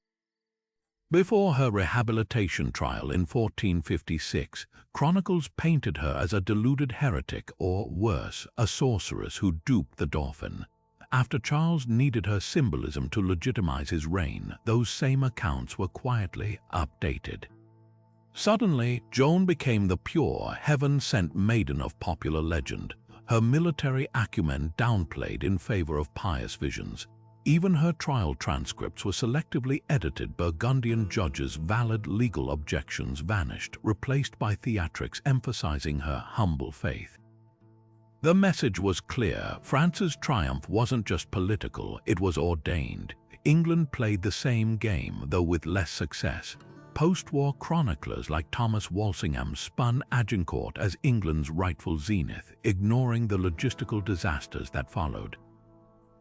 Before her rehabilitation trial in 1456, chronicles painted her as a deluded heretic or, worse, a sorceress who duped the Dauphin. After Charles needed her symbolism to legitimize his reign, those same accounts were quietly updated. Suddenly, Joan became the pure, heaven-sent maiden of popular legend, her military acumen downplayed in favor of pious visions. Even her trial transcripts were selectively edited. Burgundian judges' valid legal objections vanished, replaced by theatrics emphasizing her humble faith. The message was clear. France's triumph wasn't just political, it was ordained. England played the same game, though with less success. Post-war chroniclers like Thomas Walsingham spun Agincourt as England's rightful zenith, ignoring the logistical disasters that followed.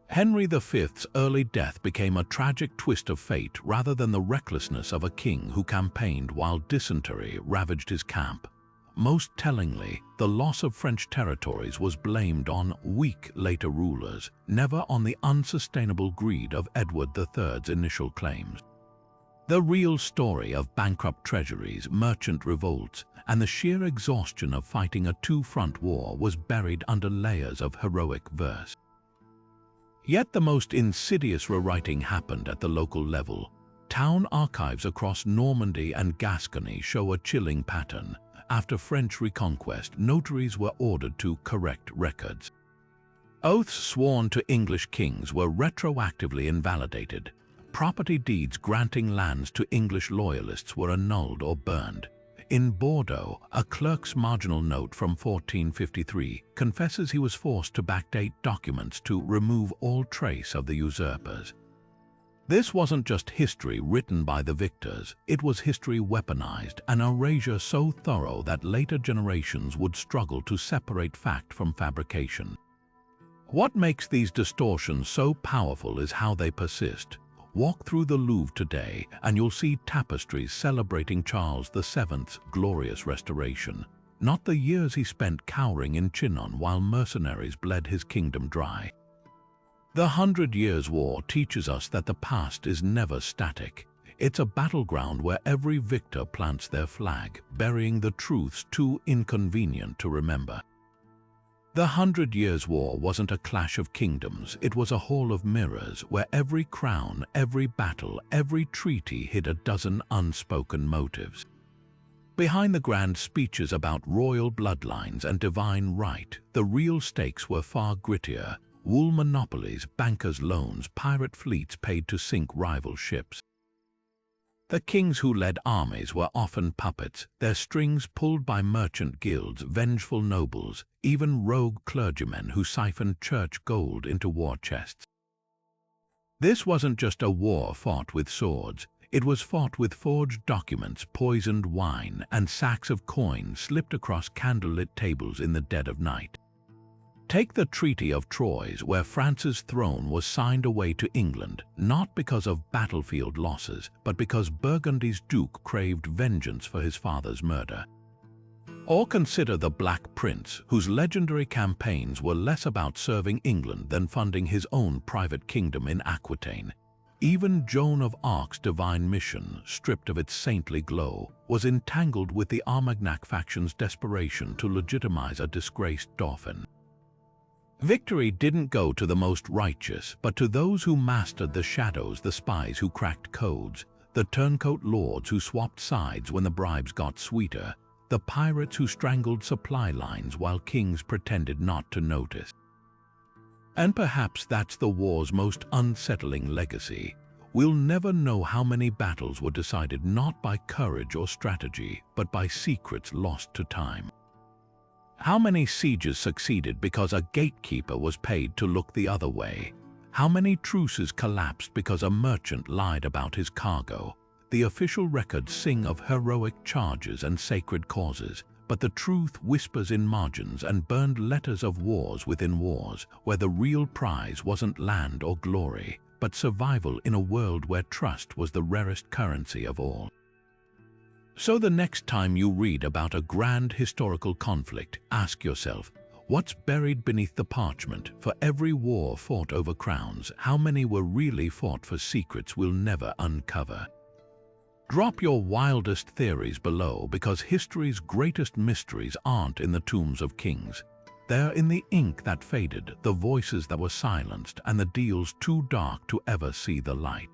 Henry V's early death became a tragic twist of fate rather than the recklessness of a king who campaigned while dysentery ravaged his camp. Most tellingly, the loss of French territories was blamed on weak later rulers, never on the unsustainable greed of Edward III's initial claims. The real story of bankrupt treasuries, merchant revolts, and the sheer exhaustion of fighting a two-front war was buried under layers of heroic verse. Yet the most insidious rewriting happened at the local level. Town archives across Normandy and Gascony show a chilling pattern. After French reconquest, notaries were ordered to correct records. Oaths sworn to English kings were retroactively invalidated. Property deeds granting lands to English loyalists were annulled or burned. In Bordeaux, a clerk's marginal note from 1453 confesses he was forced to backdate documents to remove all trace of the usurpers. This wasn't just history written by the victors, it was history weaponized, an erasure so thorough that later generations would struggle to separate fact from fabrication. What makes these distortions so powerful is how they persist. Walk through the Louvre today and you'll see tapestries celebrating Charles VII's glorious restoration, not the years he spent cowering in Chinon while mercenaries bled his kingdom dry. The 100 Years' War teaches us that the past is never static. It's a battleground where every victor plants their flag, burying the truths too inconvenient to remember. The 100 Years' War wasn't a clash of kingdoms, it was a hall of mirrors where every crown, every battle, every treaty hid a dozen unspoken motives. Behind the grand speeches about royal bloodlines and divine right, the real stakes were far grittier: wool monopolies, bankers' loans, pirate fleets paid to sink rival ships. The kings who led armies were often puppets, their strings pulled by merchant guilds, vengeful nobles, even rogue clergymen who siphoned church gold into war chests. This wasn't just a war fought with swords, it was fought with forged documents, poisoned wine, and sacks of coin slipped across candlelit tables in the dead of night. Take the Treaty of Troyes, where France's throne was signed away to England, not because of battlefield losses, but because Burgundy's duke craved vengeance for his father's murder. Or consider the Black Prince, whose legendary campaigns were less about serving England than funding his own private kingdom in Aquitaine. Even Joan of Arc's divine mission, stripped of its saintly glow, was entangled with the Armagnac faction's desperation to legitimize a disgraced dauphin. Victory didn't go to the most righteous, but to those who mastered the shadows, the spies who cracked codes, the turncoat lords who swapped sides when the bribes got sweeter, the pirates who strangled supply lines while kings pretended not to notice. And perhaps that's the war's most unsettling legacy. We'll never know how many battles were decided not by courage or strategy, but by secrets lost to time. How many sieges succeeded because a gatekeeper was paid to look the other way? How many truces collapsed because a merchant lied about his cargo? The official records sing of heroic charges and sacred causes, but the truth whispers in margins and burned letters of wars within wars, where the real prize wasn't land or glory, but survival in a world where trust was the rarest currency of all. So the next time you read about a grand historical conflict, ask yourself, what's buried beneath the parchment? For every war fought over crowns, how many were really fought for secrets we'll never uncover? Drop your wildest theories below, because history's greatest mysteries aren't in the tombs of kings. They're in the ink that faded, the voices that were silenced, and the deals too dark to ever see the light.